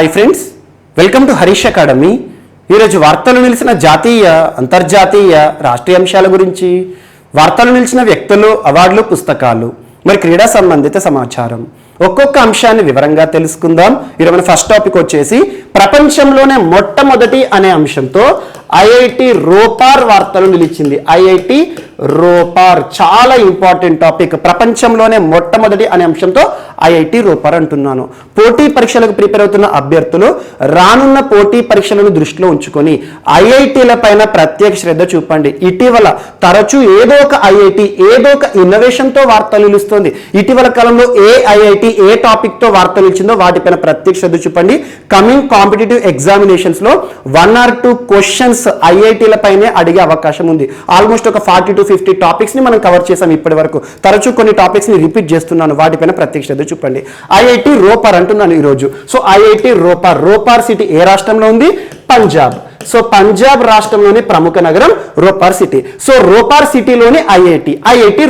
Hi friends, welcome to Harish academy. ఈరోజు వార్తలు నిలిచిన జాతీయ, అంతర్జాతీయ, రాష్ట్రీయ అంశాల గురించి, వార్తలు నిలిచిన వ్యక్తులు, అవార్డులు, పుస్తకాలు, మరి క్రీడా సంబంధిత సమాచారం, ఒక్కొక్క అంశాన్ని వివరంగా తెలుసుకుందాం. ఈరోజు మన ఫస్ట్ టాపిక్ వచ్చేసి ప్రపంచంలోనే మొట్టమొదటి అనే అంశంతో ఐఐటి రోపార్ వార్తలు నిలిచింది. ఐఐటి రోపార్ చాలా ఇంపార్టెంట్ టాపిక్. ప్రపంచంలోనే మొట్టమొదటి అనే అంశంతో ఐఐటి రోపార్ అంటున్నాను. పోటీ పరీక్షలకు ప్రిపేర్ అవుతున్న అభ్యర్థులు రానున్న పోటీ పరీక్షలను దృష్టిలో ఉంచుకొని ఐఐటీల పైన ప్రత్యేక శ్రద్ధ చూపండి. ఇటీవల తరచూ ఏదో ఒక ఐఐటి ఏదో ఒక ఇన్నోవేషన్తో వార్తలు నిలుస్తుంది. ఇటీవల కాలంలో ఏ ఐఐటి ఏ టాపిక్తో వార్తలు ఇచ్చిందో వాటిపైన ప్రత్యేక శ్రద్ధ చూపండి. కమింగ్ కాంపిటేటివ్ ఎగ్జామినేషన్స్ లో 1 or 2 క్వశ్చన్స్ ఐఐటీల పైనే అడిగే అవకాశం ఉంది. ఆల్మోస్ట్ ఒక 40 to 50 టాపిక్స్ ని మనం కవర్ చేసాం ఇప్పటి వరకు. తరచూ కొన్ని టాపిక్స్ ని రిపీట్ చేస్తున్నాను, వాటిపైన ప్రత్యేక శ్రద్ధ చూపండి. ఐఐటి రోపార్ అంటున్నాను ఈరోజు. సో ఐఐటి రోపార్ సిటీ ఏ రాష్ట్రంలో ఉంది? పంజాబ్. సో పంజాబ్ రాష్ట్రంలోని ప్రముఖ నగరం రోపార్ సిటీ. సో రోపార్ సిటీలోని ఐఐటి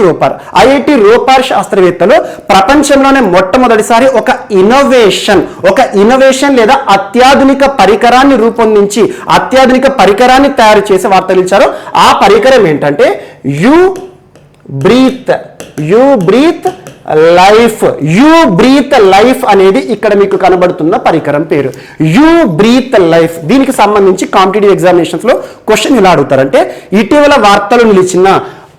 రోపార్ శాస్త్రవేత్తలు ప్రపంచంలోనే మొట్టమొదటిసారి ఒక ఇన్నోవేషన్ లేదా అత్యాధునిక పరికరాన్ని రూపొందించి అత్యాధునిక పరికరాన్ని తయారు చేసి వార్తలు ఇచ్చారు. ఆ పరికరం ఏంటంటే యు బ్రీత్ లైఫ్ అనేది ఇక్కడ మీకు కనబడుతున్న పరికరం పేరు యు బ్రీత్ లైఫ్. దీనికి సంబంధించి కాంపిటేటివ్ ఎగ్జామినేషన్స్ లో క్వశ్చన్ ఇలా అడుగుతారంటే, ఇటీవల వార్తలు నిలిచిన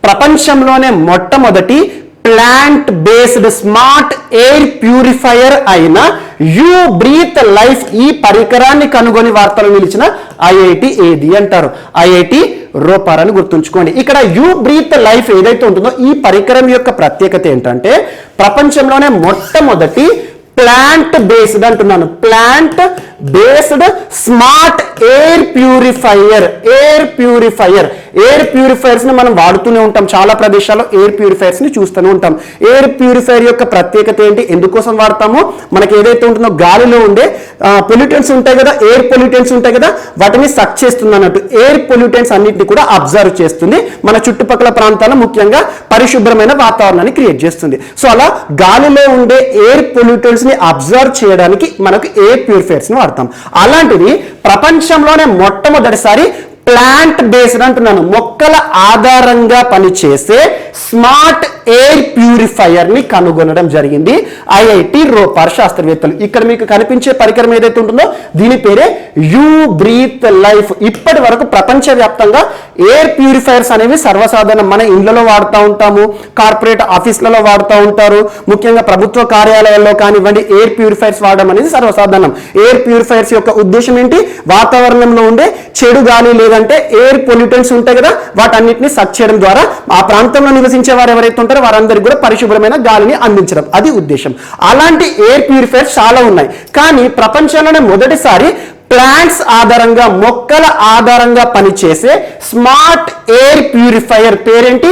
ప్రపంచంలోనే మొట్టమొదటి plant based smart air purifier అయిన యు బ్రీత్ లైఫ్ ఈ పరికరాన్ని కనుగొని వార్తలు నిలిచిన ఐఐటి ఏది అంటారు? ఐఐటి రోపార్ అని గుర్తుంచుకోండి. ఇక్కడ యు బ్రీత్ లైఫ్ ఏదైతే ఉంటుందో ఈ పరికరం యొక్క ప్రత్యేకత ఏంటంటే ప్రపంచంలోనే మొట్టమొదటి ప్లాంట్ బేస్డ్ అంటున్నాను, plant based smart air purifiers ని మనం వాడుతూనే ఉంటాం. చాలా ప్రదేశాల్లో ఎయిర్ ప్యూరిఫైయర్స్ ని చూస్తూనే ఉంటాం. ఎయిర్ ప్యూరిఫైయర్ యొక్క ప్రత్యేకత ఏంటి, ఎందుకోసం వాడతాము? మనకి ఏదైతే ఉంటుందో గాలిలో ఉండే పొల్యూటెంట్స్ ఉంటాయి కదా, ఎయిర్ పొల్యూటెంట్స్ ఉంటాయి కదా, వాటిని సక్ చేస్తుంది అన్నట్టు. ఎయిర్ పొల్యూటెంట్స్ అన్నింటినీ కూడా అబ్జర్వ్ చేస్తుంది, మన చుట్టుపక్కల ప్రాంతాల్లో ముఖ్యంగా పరిశుభ్రమైన వాతావరణాన్ని క్రియేట్ చేస్తుంది. సో అలా గాలిలో ఉండే ఎయిర్ పొల్యూటెంట్స్ ని అబ్జర్వ్ చేయడానికి మనకు ఎయిర్ ప్యూరిఫైయర్స్ ని వాడతాం. అలాంటిది ప్రపంచంలోనే మొట్టమొదటిసారి ప్లాంట్ బేస్డ్ అంటున్నాను, మొక్కల ఆధారంగా పనిచేసే స్మార్ట్ ఎయిర్ ప్యూరిఫైయర్ ని కనుగొనడం జరిగింది ఐఐటి రోపార్ శాస్త్రవేత్తలు. ఇక్కడ మీకు కనిపించే పరికరం ఏదైతే ఉంటుందో దీని పేరే యు బ్రీత్ లైఫ్. ఇప్పటి వరకు ప్రపంచవ్యాప్తంగా ఎయిర్ ప్యూరిఫైయర్స్ అనేవి సర్వసాధారణం. మన ఇళ్లలో వాడుతూ ఉంటాము, కార్పొరేట్ ఆఫీసులలో వాడుతూ ఉంటారు, ముఖ్యంగా ప్రభుత్వ కార్యాలయాల్లో కానివ్వండి ఎయిర్ ప్యూరిఫైయర్స్ వాడడం అనేది సర్వసాధారణం. ఎయిర్ ప్యూరిఫైయర్స్ యొక్క ఉద్దేశం ఏంటి? వాతావరణంలో ఉండే చెడు గాలి లేదంటే ఎయిర్ పొల్యూటెంట్స్ ఉంటాయి కదా, వాటన్నిటిని సక్ చేయడం ద్వారా ఆ ప్రాంతంలో నివసించే వారు ఎవరైతే ఉంటారో వారందరికీ కూడా పరిశుభ్రమైన గాలిని అందించడం, అది ఉద్దేశం. అలాంటి ఎయిర్ ప్యూరిఫైయర్స్ చాలా ఉన్నాయి. కానీ ప్రపంచంలోనే మొదటిసారి ప్లాంట్స్ ఆధారంగా, మొక్కల ఆధారంగా పనిచేసే స్మార్ట్ ఎయిర్ ప్యూరిఫైయర్ పేరేంటి?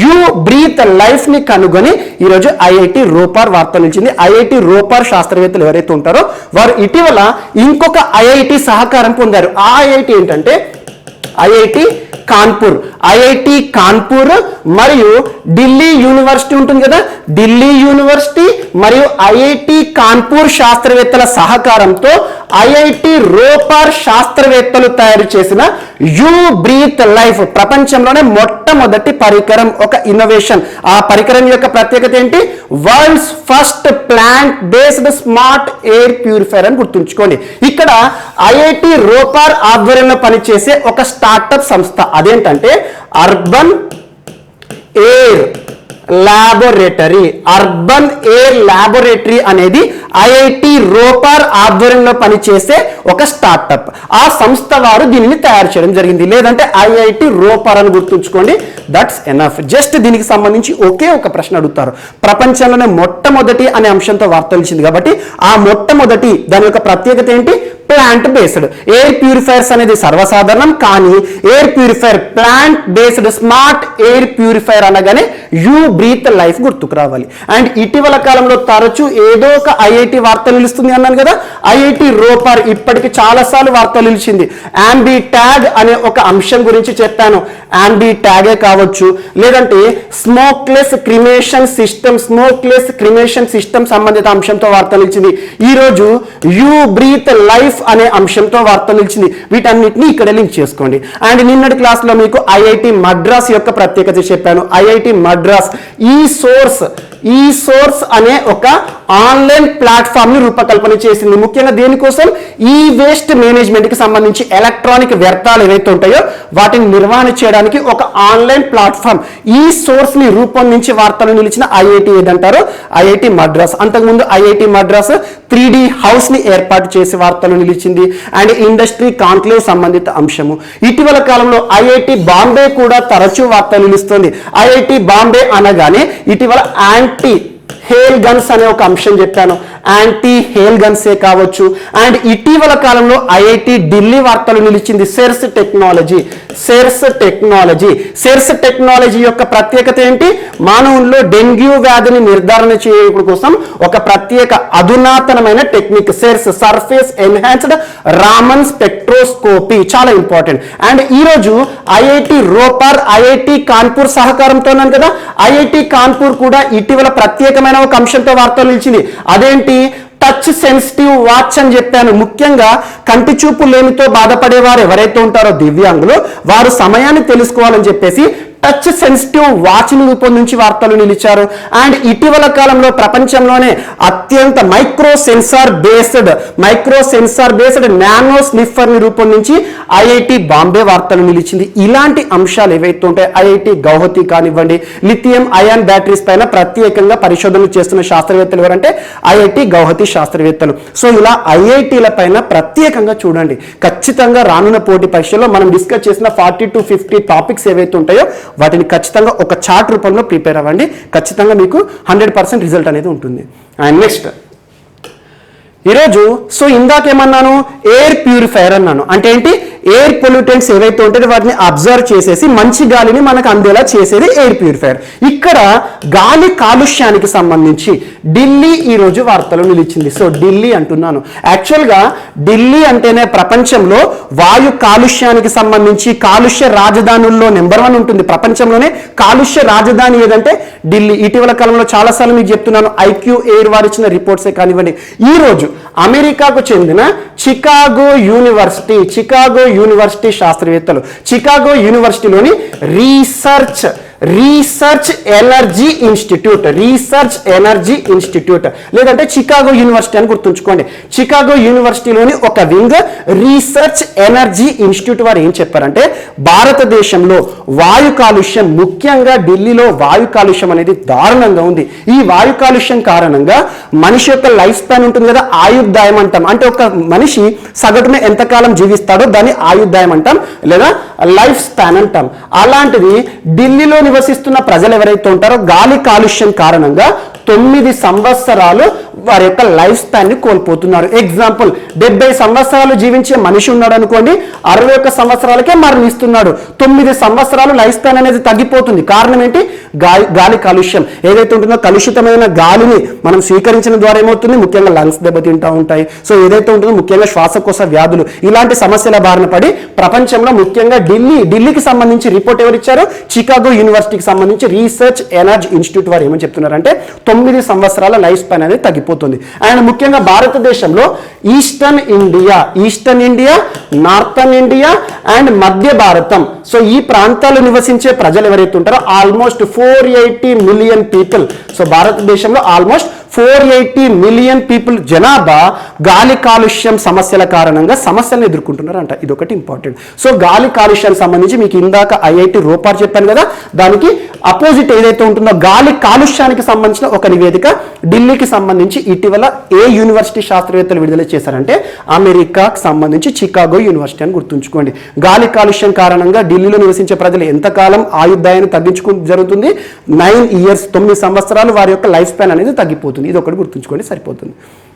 యు బ్రీత్ లైఫ్ ని కనుగొని ఈరోజు ఐఐటి రోపార్ వార్తలు నిలిచింది. ఐఐటి రోపార్ శాస్త్రవేత్తలు ఎవరైతే ఉంటారో వారు ఇటీవల ఇంకొక ఐఐటి సహకారం పొందారు. ఆ ఐఐటి ఏంటంటే ఐఐటి కాన్పూర్ మరియు ఢిల్లీ యూనివర్సిటీ ఉంటుంది కదా, ఢిల్లీ యూనివర్సిటీ మరియు ఐఐటి కాన్పూర్ శాస్త్రవేత్తల సహకారంతో ఐఐటి రోపార్ శాస్త్రవేత్తలు తయారు చేసిన యు బ్రీత్ లైఫ్ ప్రపంచంలోనే మొట్టమొదటి పరికరం, ఒక ఇన్నోవేషన్. ఆ పరికరం యొక్క ప్రత్యేకత ఏంటి? World's first plant based smart air purifier అని గుర్తుంచుకోండి. ఇక్కడ ఐఐటి రోపార్ ఆధ్వర్యంలో పనిచేసే ఒక స్టార్టప్ సంస్థ, అదేంటంటే అర్బన్ ఎయిర్ ల్యాబొరేటరీ అనేది ఐఐటి రోపార్ ఆధ్వర్యంలో పనిచేసే ఒక స్టార్టప్. ఆ సంస్థ వారు దీనిని తయారు చేయడం జరిగింది. లేదంటే ఐఐటి రోపార్ అని గుర్తుంచుకోండి, దట్స్ ఎనఫ్. జస్ట్ దీనికి సంబంధించి ఒకే ఒక ప్రశ్న అడుగుతారు. ప్రపంచంలోనే మొట్టమొదటి అనే అంశంతో వార్తలు ఇచ్చింది కాబట్టి ఆ మొట్టమొదటి దాని యొక్క ప్రత్యేకత ఏంటి? Plant based. ఎయిర్ ప్యూరిఫైయర్స్ అనేది సర్వసాధారణం, కానీ air purifier plant based smart air purifier అనగానే యూ బ్రీత్ లైఫ్ గుర్తుకు రావాలి. అండ్ ఇటీవల కాలంలో తరచూ ఏదో ఒక ఐఐటి వార్తలు నిలుస్తుంది అన్నాను కదా, ఐఐటి రోపర్ ఇప్పటికి చాలాసార్లు వార్తలు నిలిచింది. యాంబీ ట్యాగ్ అనే ఒక అంశం గురించి చెప్పాను. యాంబీ ట్యాగే కావచ్చు, లేదంటే స్మోక్లెస్ క్రిమేషన్ సిస్టమ్ సంబంధిత అంశంతో వార్త నిలిచింది. ఈరోజు యూ బ్రీత్ లైఫ్ అనే అంశంతో వార్త నిలిచింది. వీటన్నిటిని ఇక్కడ లింక్ చేసుకోండి. అండ్ నిన్నటి క్లాస్లో మీకు ఐఐటి మద్రాస్ యొక్క ప్రత్యేకత చెప్పాను. ఐఐటి మద్రాస్ ఈ సోర్స్ అనే ఒక ఆన్లైన్ ప్లాట్ఫామ్ ని రూపకల్పన చేసింది. ముఖ్యంగా దేనికోసం? ఈ వేస్ట్ మేనేజ్మెంట్ కి సంబంధించి ఎలక్ట్రానిక్ వ్యర్థాలు ఏవైతే ఉంటాయో వాటిని నిర్వహణ చేయడానికి ఒక ఆన్లైన్ ప్లాట్ఫామ్ ఈ సోర్స్ ని రూపొందించి వార్తలు నిలిచిన ఐఐటి ఏదంటారో ఐఐటి మద్రాస్. అంతకుముందు ఐఐటి మద్రాస్ 3D హౌస్ ని ఏర్పాటు చేసి వార్తలు నిలిచింది. అండ్ ఇండస్ట్రీ కాన్క్లేవ్ సంబంధిత అంశము. ఇటీవల కాలంలో ఐఐటి బాంబే కూడా తరచూ వార్తలు నిలుస్తుంది. ఐఐటి బాంబే అనగానే ఇటీవల యాంటీ హేల్ గన్స్ అనే ఒక అంశం చెప్పాను. యాంటీ హేల్ గన్సే కావచ్చు. అండ్ ఇటీవల కాలంలో ఐఐటి ఢిల్లీ వార్తలు నిలిచింది. సెర్స్ టెక్నాలజీ యొక్క ప్రత్యేకత ఏంటి? మానవుల్లో డెంగ్యూ వ్యాధిని నిర్ధారణ చేయడం కోసం ఒక ప్రత్యేక అధునాతనమైన technique SERS, surface enhanced Raman spectroscopy, చాలా ఇంపార్టెంట్. అండ్ ఈరోజు ఐఐటి రోపర్, ఐఐటి కాన్పూర్ సహకారంతో ఉన్నాను కదా, ఐఐటి కాన్పూర్ కూడా ఇటీవల ప్రత్యేకమైన ఒక అంశంతో వార్తలు నిలిచింది. అదేంటి? టచ్ సెన్సిటివ్ వాచ్ అని చెప్పాను. ముఖ్యంగా కంటి చూపు లేమితో బాధపడేవారు ఎవరైతే ఉంటారో దివ్యాంగులు, వారు సమయాన్ని తెలుసుకోవాలని చెప్పేసి టచ్ సెన్సిటివ్ వాచ్ని రూపొందించి వార్తలు నిలిచారు. అండ్ ఇటీవల కాలంలో ప్రపంచంలోనే అత్యంత micro sensor based nano sniffer ని రూపొందించి ఐఐటి బాంబే వార్తలు నిలిచింది. ఇలాంటి అంశాలు ఏవైతే ఉంటాయి, ఐఐటి గౌహతి కానివ్వండి, లిథియం అయాన్ బ్యాటరీస్ పైన ప్రత్యేకంగా పరిశోధనలు చేస్తున్న శాస్త్రవేత్తలు ఎవరంటే ఐఐటి గౌహతి శాస్త్రవేత్తలు. సో ఇలా ఐఐటీల పైన ప్రత్యేకంగా చూడండి. ఖచ్చితంగా రానున్న పోటీ పరీక్షలో మనం డిస్కస్ చేసిన 40 to 50 టాపిక్స్ ఏవైతే ఉంటాయో వాటిని ఖచ్చితంగా ఒక చార్ట్ రూపంలో ప్రిపేర్ అవ్వండి. ఖచ్చితంగా మీకు 100% రిజల్ట్ అనేది ఉంటుంది. అండ్ నెక్స్ట్ ఈరోజు ఇందాకేమన్నాను? ఎయిర్ ప్యూరిఫైయర్ అన్నాను. అంటే ఏంటి? ఎయిర్ పొల్యూటెంట్స్ ఏవైతే ఉంటాయో వాటిని అబ్జర్వ్ చేసేసి మంచి గాలిని మనకు అందేలా చేసేది ఎయిర్ ప్యూరిఫైయర్. ఇక్కడ గాలి కాలుష్యానికి సంబంధించి ఢిల్లీ ఈరోజు వార్తలు నిలిచింది. ఢిల్లీ అంటున్నాను. యాక్చువల్గా ఢిల్లీ అంటేనే ప్రపంచంలో వాయు కాలుష్యానికి సంబంధించి కాలుష్య రాజధానుల్లో నెంబర్ 1 ఉంటుంది. ప్రపంచంలోనే కాలుష్య రాజధాని ఏదంటే ఢిల్లీ. ఇటీవల కాలంలో చాలాసార్లు మీకు చెప్తున్నాను, ఐక్యూ ఎయిర్ వారు ఇచ్చిన రిపోర్ట్సే కానివ్వండి. ఈరోజు అమెరికాకు చెందిన చికాగో యూనివర్సిటీ శాస్త్రవేత్తలు, చికాగో యూనివర్సిటీలోని రీసెర్చ్ ఎనర్జీ ఇన్స్టిట్యూట్ లేదంటే చికాగో యూనివర్సిటీ అని గుర్తుంచుకోండి. చికాగో యూనివర్సిటీలోని ఒక వింగ్ రీసెర్చ్ ఎనర్జీ ఇన్స్టిట్యూట్ వారు ఏం చెప్పారంటే, భారతదేశంలో వాయు కాలుష్యం, ముఖ్యంగా ఢిల్లీలో వాయు కాలుష్యం అనేది దారుణంగా ఉంది. ఈ వాయు కాలుష్యం కారణంగా మనిషి యొక్క లైఫ్ స్పాన్ ఉంటుంది కదా, ఆయుర్దాయం అంటాం. అంటే ఒక మనిషి సగటున ఎంతకాలం జీవిస్తాడో దాన్ని ఆయుర్దాయం అంటాం, లేదా లైఫ్ స్పాన్ అంటాం. అలాంటిది ఢిల్లీలో నివసిస్తున్న ప్రజలు ఎవరైతే ఉంటారో గాలి కాలుష్యం కారణంగా 9 సంవత్సరాలు వారి యొక్క లైఫ్ స్పాన్ ని కోల్పోతున్నారు. ఎగ్జాంపుల్, 70 సంవత్సరాలు జీవించే మనిషి ఉన్నాడు అనుకోండి, 61 సంవత్సరాలకే మరణిస్తున్నాడు. 9 సంవత్సరాలు లైఫ్ స్పాన్ అనేది తగ్గిపోతుంది. కారణం ఏంటి? గాలి కాలుష్యం ఏదైతే ఉంటుందో, కలుషితమైన గాలిని మనం స్వీకరించిన ద్వారా ఏమవుతుంది? ముఖ్యంగా లంగ్స్ దెబ్బతింటూ ఉంటాయి. ఏదైతే ఉంటుందో ముఖ్యంగా శ్వాసకోశ వ్యాధులు, ఇలాంటి సమస్యల బారిన పడి ప్రపంచంలో ముఖ్యంగా ఢిల్లీకి సంబంధించి రిపోర్ట్ ఎవరు ఇచ్చారు? చికాగో యూనివర్సిటీకి సంబంధించి రీసెర్చ్ ఎనర్జీ ఇన్స్టిట్యూట్ వారు ఏమని చెప్తున్నారంటే 9 సంవత్సరాల లైఫ్ స్పాన్ అనేది తగ్గిపోతుంది. అండ్ ముఖ్యంగా భారతదేశంలో eastern India, northern India and మధ్య భారతం, ఈ ప్రాంతాల్లో నివసించే ప్రజలు ఎవరైతే ఉంటారో ఆల్మోస్ట్ 480 మిలియన్ పీపుల్. భారతదేశంలో ఆల్మోస్ట్ 480 మిలియన్ పీపుల్ జనాభా గాలి కాలుష్యం సమస్యల కారణంగా సమస్యలను ఎదుర్కొంటున్నారంట. ఇదొకటి ఇంపార్టెంట్. గాలి కాలుష్యానికి సంబంధించి మీకు ఇందాక ఐఐటి రోపార్ చెప్పాను కదా, దానికి అపోజిట్ ఏదైతే ఉంటుందో గాలి కాలుష్యానికి సంబంధించిన ఒక నివేదిక ఢిల్లీకి సంబంధించి ఇటీవల ఏ యూనివర్సిటీ శాస్త్రవేత్తలు విడుదల చేశారంటే అమెరికాకు సంబంధించి చికాగో యూనివర్సిటీ అని గుర్తుంచుకోండి. గాలి కాలుష్యం కారణంగా ఢిల్లీలో నివసించే ప్రజలు ఎంతకాలం ఆయుర్దాయాన్ని తగ్గించుకు జరుగుతుంది? 9 ఇయర్స్, 9 సంవత్సరాలు వారి యొక్క లైఫ్ స్పాన్ అనేది తగ్గిపోతుంది. ఇది ఒకటి గుర్తుంచుకోండి, సరిపోతుంది.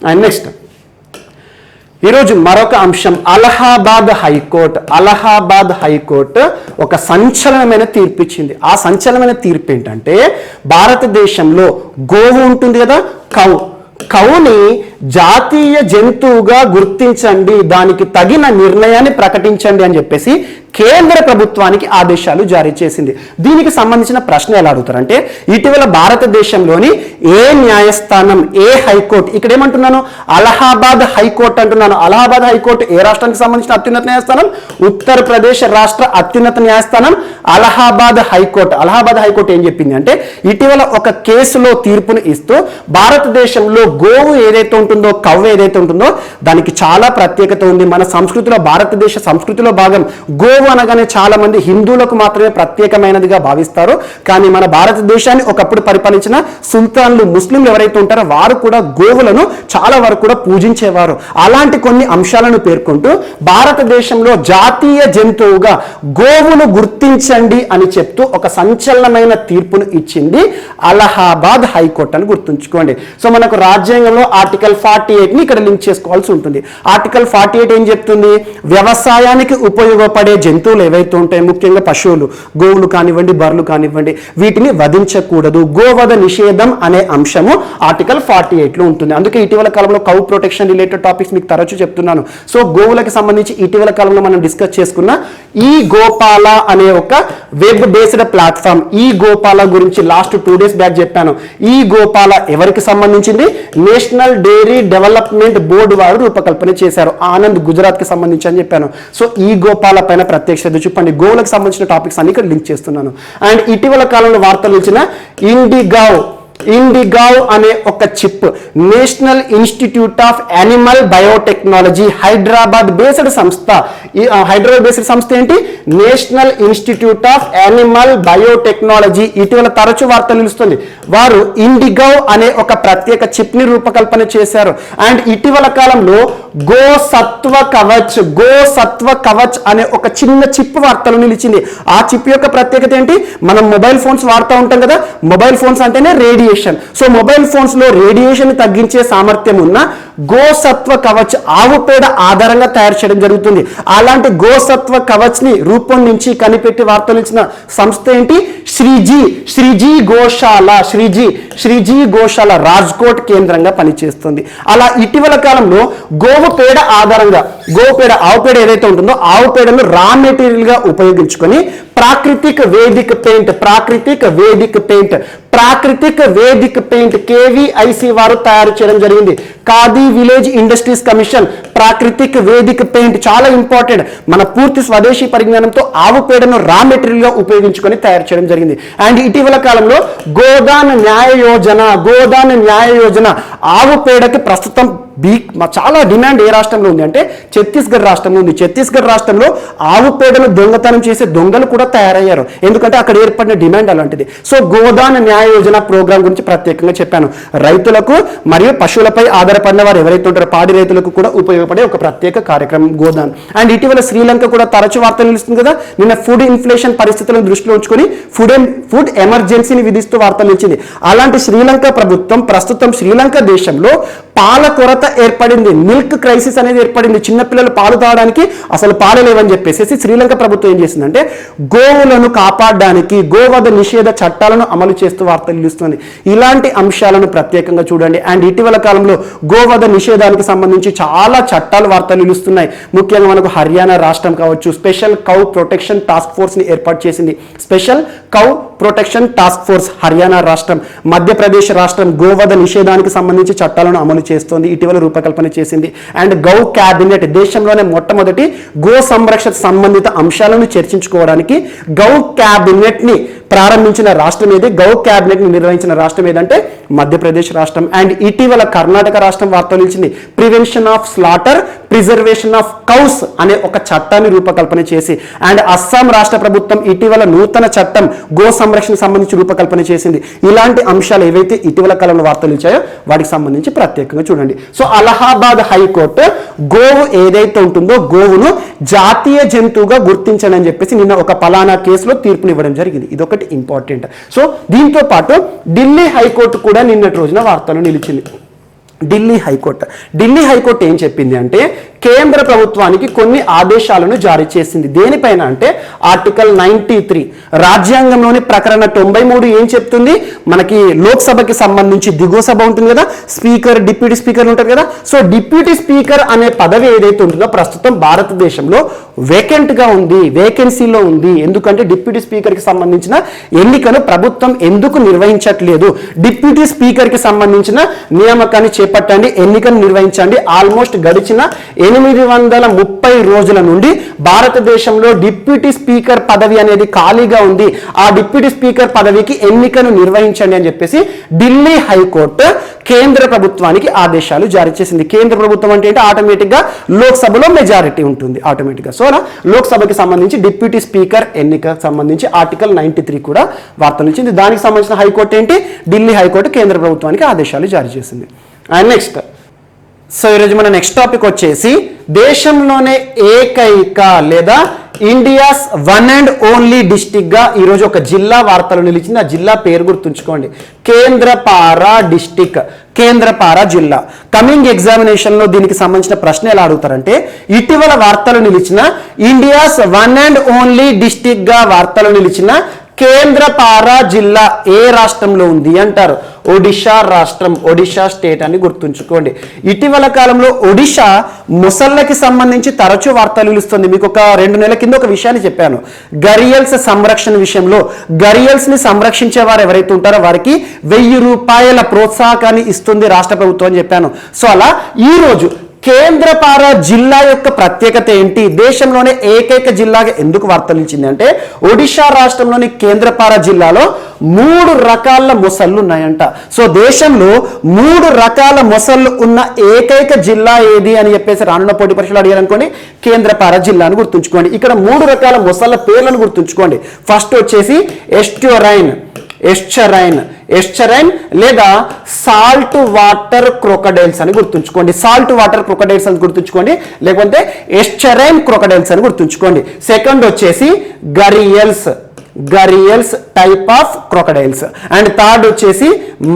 అండ్ నెక్స్ట్ ఈరోజు మరొక అంశం, అలహాబాద్ హైకోర్టు ఒక సంచలనమైన తీర్పు ఇచ్చింది. ఆ సంచలనమైన తీర్పు ఏంటంటే, భారతదేశంలో గోవు ఉంటుంది కదా, కౌని జాతీయ జంతువుగా గుర్తించండి, దానికి తగిన నిర్ణయాన్ని ప్రకటించండి అని చెప్పేసి కేంద్ర ప్రభుత్వానికి ఆదేశాలు జారీ చేసింది. దీనికి సంబంధించిన ప్రశ్న ఎలా అడుగుతారంటే, ఇటీవల భారతదేశంలోని ఏ న్యాయస్థానం, ఏ హైకోర్టు, ఇక్కడ ఏమంటున్నాను, అలహాబాద్ హైకోర్టు అంటున్నాను. అలహాబాద్ హైకోర్టు ఏ రాష్ట్రానికి సంబంధించిన అత్యున్నత న్యాయస్థానం? ఉత్తరప్రదేశ్ రాష్ట్ర అత్యున్నత న్యాయస్థానం అలహాబాద్ హైకోర్టు ఏం చెప్పింది అంటే, ఇటీవల ఒక కేసులో తీర్పును ఇస్తూ భారతదేశంలో గోవు ఏదైతే ఉంటుందో, కవ్వ ఏదైతే ఉంటుందో దానికి చాలా ప్రత్యేకత ఉంది. మన సంస్కృతిలో, భారతదేశ సంస్కృతిలో భాగం. గోవు అనగానే చాలా మంది హిందువులకు మాత్రమే ప్రత్యేకమైనదిగా భావిస్తారు. కానీ మన భారతదేశాన్ని ఒకప్పుడు పరిపాలించిన సుల్తాన్లు, ముస్లింలు ఎవరైతే ఉంటారో వారు కూడా గోవులను చాలా వరకు కూడా పూజించేవారు. అలాంటి కొన్ని అంశాలను పేర్కొంటూ భారతదేశంలో జాతీయ జంతువుగా గోవును గుర్తించండి అని చెప్తూ ఒక సంచలనమైన తీర్పును ఇచ్చింది అలహాబాద్ హైకోర్టు అని గుర్తుంచుకోండి. సో మనకు రాజ్యాంగంలో ఆర్టికల్ 48ని ఇక్కడ లింక్ చేసుకోవాల్సి ఉంటుంది. ఆర్టికల్ 48 ఏం చెప్తుంది? వ్యవసాయానికి ఉపయోగపడే జంతువులు ఏవైతే ఉంటాయి, ముఖ్యంగా పశువులు, గోవులు కానివ్వండి, బర్రెలు కానివ్వండి, వీటిని వధించకూడదు. గోవధ నిషేధం అనే అంశము ఆర్టికల్ 48లో ఉంటుంది. అందుకే ఇటీవల కాలంలో కౌ ప్రొటెక్షన్ రిలేటెడ్ టాపిక్స్ మీకు తరచూ చెప్తున్నాను. సో గోవులకి సంబంధించి ఇటీవల కాలంలో మనం డిస్కస్ చేసుకున్న ఈ గోపాల అనే ఒక వెబ్ బేస్డ్ ప్లాట్ఫామ్, ఈ గోపాల గురించి లాస్ట్ 2 days బ్యాక్ చెప్పాను. ఈ గోపాల ఎవరికి సంబంధించింది? నేషనల్ డైరీ డెవలప్మెంట్ బోర్డు వారు రూపకల్పన చేశారు. ఆనంద్ గుజరాత్ కి సంబంధించి అని చెప్పాను. సో ఈ గోపాల పైన ప్రత్యేక శ్రద్ధ చూపండి. గోవులకు సంబంధించిన టాపిక్స్ అన్ని ఇక్కడ లింక్ చేస్తున్నాను. అండ్ ఇటీవల కాలంలో వార్తలు ఇచ్చిన ఇండిగావ్ అనే ఒక chip, national institute of animal biotechnology, Hyderabad based సంస్థ ఏంటి? National institute of animal biotechnology. ఇటీవల తరచు వార్తలు నిలుస్తుంది. వారు ఇండిగావ్ అనే ఒక ప్రత్యేక చిప్ ని రూపకల్పన చేశారు. అండ్ ఇటీవల కాలంలో గోసత్వ కవచ్ అనే ఒక చిన్న చిప్ వార్తలు నిలిచింది. ఆ చిప్ యొక్క ప్రత్యేకత ఏంటి? మనం మొబైల్ ఫోన్స్ వాడుతూ ఉంటాం కదా, మొబైల్ ఫోన్స్ అంటేనే రేడియేషన్. సో మొబైల్ ఫోన్స్ లో రేడియేషన్ తగ్గించే సామర్థ్యం ఉన్న గోసత్వ కవచ్ ఆవు పేడ ఆధారంగా తయారు చేయడం జరుగుతుంది. అలాంటి గోసత్వ కవచ్ ని రూపొందించి కనిపెట్టి వార్తలు ఇచ్చిన సంస్థ ఏంటి? శ్రీజీ గోశాల రాజ్కోట్ కేంద్రంగా పనిచేస్తుంది. అలా ఇటీవల కాలంలో ఆవు పేడ ఏదైతే ఉంటుందో ఆవు పేడను రా మెటీరియల్ గా ఉపయోగించుకొని ప్రాకృతిక వేదిక పెయింట్ KVIC వారు తయారు చేయడం జరిగింది. ఖాదీ విలేజ్ ఇండస్ట్రీస్ కమిషన్ ప్రాకృతిక వేదిక పెయింట్ చాలా ఇంపార్టెంట్. మన పూర్తి స్వదేశీ పరిజ్ఞానంతో ఆవు పేడను రా మెటీరియల్ గా ఉపయోగించుకొని తయారు చేయడం జరిగింది. అండ్ ఇటీవల కాలంలో గోదాన్ న్యాయ యోజన ఆవు పేడకి ప్రస్తుతం చాలా డిమాండ్ ఏ రాష్ట్రంలో ఉంది అంటే ఛత్తీస్గఢ్ రాష్ట్రంలో ఉంది. ఛత్తీస్గఢ్ రాష్ట్రంలో ఆవు పేడను దొంగతనం చేసే దొంగలు కూడా తయారయ్యారు. ఎందుకంటే అక్కడ ఏర్పడిన డిమాండ్ అలాంటిది. సో గోదాన్ న్యాయ యోజన ప్రోగ్రాం గురించి ప్రత్యేకంగా చెప్పాను. రైతులకు మరియు పశువులపై ఆధారపడిన వారు ఎవరైతే ఉంటారో పాడి రైతులకు కూడా ఉపయోగపడే ఒక ప్రత్యేక కార్యక్రమం గోదాన్. అండ్ ఇటీవల శ్రీలంక కూడా తరచు వార్తలు నిలుస్తుంది కదా, నిన్న ఫుడ్ ఇన్ఫ్లేషన్ పరిస్థితులను దృష్టిలో ఉంచుకొని ఫుడ్ ఎమర్జెన్సీని విధిస్తూ వార్తలు ఇచ్చింది. అలాంటి శ్రీలంక ప్రభుత్వం ప్రస్తుతం శ్రీలంక దేశంలో పాల కొరత ఏర్పడింది, మిల్క్ క్రైసిస్ అనేది ఏర్పడింది. చిన్నపిల్లలు పాలు తాగడానికి అసలు పాలు లేవని చెప్పేసి శ్రీలంక ప్రభుత్వం ఏం చేసిందంటే గోవులను కాపాడడానికి గోవధ నిషేధ చట్టాలను అమలు చేస్తూ వార్తలు నిలుస్తుంది. ఇలాంటి అంశాలను ప్రత్యేకంగా చూడండి. అండ్ ఇటీవల కాలంలో గోవధ నిషేధానికి సంబంధించి చాలా చట్టాలు వార్తలు నిలుస్తున్నాయి. ముఖ్యంగా మనకు హర్యానా రాష్ట్రం కావచ్చు, special cow protection task force ని ఏర్పాటు చేసింది. Special cow protection task force Haryana రాష్ట్రం. మధ్యప్రదేశ్ రాష్ట్రం గోవధ నిషేధానికి సంబంధించి చట్టాలను అమలు చేస్తోంది, ఇటీవల రూపకల్పన చేసింది. అండ్ గౌ క్యాబినెట్, దేశంలోనే మొట్టమొదటి గో సంరక్షణ సంబంధిత అంశాలను చర్చించుకోవడానికి గౌ క్యాబినెట్ ని ప్రారంభించిన రాష్ట్రం ఏది? గౌ క్యాబినెట్ ని నిర్వహించిన రాష్ట్రం ఏదంటే మధ్యప్రదేశ్ రాష్ట్రం. అండ్ ఇటీవల కర్ణాటక రాష్ట్రం వార్తలు ఇచ్చింది. Prevention of slaughter, preservation of cows అనే ఒక చట్టాన్ని రూపకల్పన చేసి. అండ్ అస్సాం రాష్ట్ర ప్రభుత్వం ఇటీవల నూతన చట్టం గో సంరక్షణ సంబంధించి రూపకల్పన చేసింది. ఇలాంటి అంశాలు ఏవైతే ఇటీవల కాలంలో వార్తలు ఇచ్చాయో వాటికి సంబంధించి ప్రత్యేకంగా చూడండి. సో అలహాబాద్ హైకోర్టు గోవు ఏదైతే ఉంటుందో గోవును జాతీయ జంతువుగా గుర్తించండి అని చెప్పేసి నిన్న ఒక పలానా కేసులో తీర్పునివ్వడం జరిగింది. ఇదొకటి ఇంపార్టెంట్. సో దీంతో పాటు ఢిల్లీ హైకోర్టు కూడా నిన్నటి రోజున వార్తలు నిలిచింది. ఢిల్లీ హైకోర్టు ఏం చెప్పింది అంటే కేంద్ర ప్రభుత్వానికి కొన్ని ఆదేశాలను జారీ చేసింది. దేనిపైన అంటే ఆర్టికల్ 93 రాజ్యాంగంలోని ప్రకరణ 93 ఏం చెప్తుంది, మనకి లోక్సభకి సంబంధించి దిగువ సభ ఉంటుంది కదా, స్పీకర్ డిప్యూటీ స్పీకర్ ఉంటారు కదా. సో డిప్యూటీ స్పీకర్ అనే పదవి ఏదైతే ఉంటుందో ప్రస్తుతం భారతదేశంలో వేకెంట్గా ఉంది, వేకెన్సీలో ఉంది. ఎందుకంటే డిప్యూటీ స్పీకర్కి సంబంధించిన ఎన్నికను ప్రభుత్వం ఎందుకు నిర్వహించట్లేదు, డిప్యూటీ స్పీకర్కి సంబంధించిన నియామకాన్ని చేపట్టండి, ఎన్నికను నిర్వహించండి. ఆల్మోస్ట్ గడిచిన 830 రోజుల నుండి భారతదేశంలో డిప్యూటీ స్పీకర్ పదవి అనేది ఖాళీగా ఉంది. ఆ డిప్యూటీ స్పీకర్ పదవికి ఎన్నికను నిర్వహించండి అని చెప్పేసి ఢిల్లీ హైకోర్టు కేంద్ర ప్రభుత్వానికి ఆదేశాలు జారీ చేసింది. కేంద్ర ప్రభుత్వం అంటే ఆటోమేటిక్ గా లోక్సభలో మెజారిటీ ఉంటుంది ఆటోమేటిక్ గా. సో లోక్సభకి సంబంధించి డిప్యూటీ స్పీకర్ ఎన్నికకు సంబంధించి ఆర్టికల్ 93 కూడా వార్తలు ఇచ్చింది. దానికి సంబంధించిన హైకోర్టు ఏంటి, ఢిల్లీ హైకోర్టు కేంద్ర ప్రభుత్వానికి ఆదేశాలు జారీ చేసింది. అండ్ నెక్స్ట్, సో ఈరోజు మన నెక్స్ట్ టాపిక్ వచ్చేసి దేశంలోనే ఏకైక లేదా India's one and only district గా ఈరోజు ఒక జిల్లా వార్తలు నిలిచింది. ఆ జిల్లా పేరు గుర్తుంచుకోండి, కేంద్రపారా డిస్టిక్, కేంద్రపారా జిల్లా. కమింగ్ ఎగ్జామినేషన్ లో దీనికి సంబంధించిన ప్రశ్న ఎలా అడుగుతారంటే, ఇటీవల వార్తలు నిలిచిన India's one and only district గా వార్తలు నిలిచిన కేంద్రపారా జిల్లా ఏ రాష్ట్రంలో ఉంది అంటారు. ఒడిషా రాష్ట్రం, ఒడిషా స్టేట్ అని గుర్తుంచుకోండి. ఇటీవల కాలంలో ఒడిషా ముసళ్ళకి సంబంధించి తరచూ వార్తలు నిలుస్తుంది. మీకు ఒక 2 నెలల కింద ఒక విషయాన్ని చెప్పాను, గరియల్స్ సంరక్షణ విషయంలో. గరియల్స్ ని సంరక్షించే వారు ఎవరైతే ఉంటారో వారికి 1000 రూపాయల ప్రోత్సాహకాన్ని ఇస్తుంది రాష్ట్ర ప్రభుత్వం అని చెప్పాను. సో అలా ఈ రోజు కేంద్రపారా జిల్లా యొక్క ప్రత్యేకత ఏంటి, దేశంలోనే ఏకైక జిల్లాగా ఎందుకు వార్తలు ఇచ్చింది అంటే, ఒడిషా రాష్ట్రంలోని కేంద్రపారా జిల్లాలో 3 రకాల మొసళ్ళు ఉన్నాయంట. సో దేశంలో 3 రకాల మొసళ్ళు ఉన్న ఏకైక జిల్లా ఏది అని చెప్పేసి రానున్న పోటీ పరీక్షలు అడిగారనుకోండి, కేంద్రపారా జిల్లాను గుర్తుంచుకోండి. ఇక్కడ 3 రకాల మొసళ్ళ పేర్లను గుర్తుంచుకోండి. ఫస్ట్ వచ్చేసి ఎస్చరైన్ లేదా సాల్ట్ వాటర్ క్రొకడైల్స్ అని గుర్తుంచుకోండి. సాల్ట్ వాటర్ క్రొకడైల్స్ అని గుర్తుంచుకోండి, లేకపోతే ఎస్చరైన్ క్రొకడైల్స్ అని గుర్తుంచుకోండి. సెకండ్ వచ్చేసి gharials type of crocodiles. And third వచ్చేసి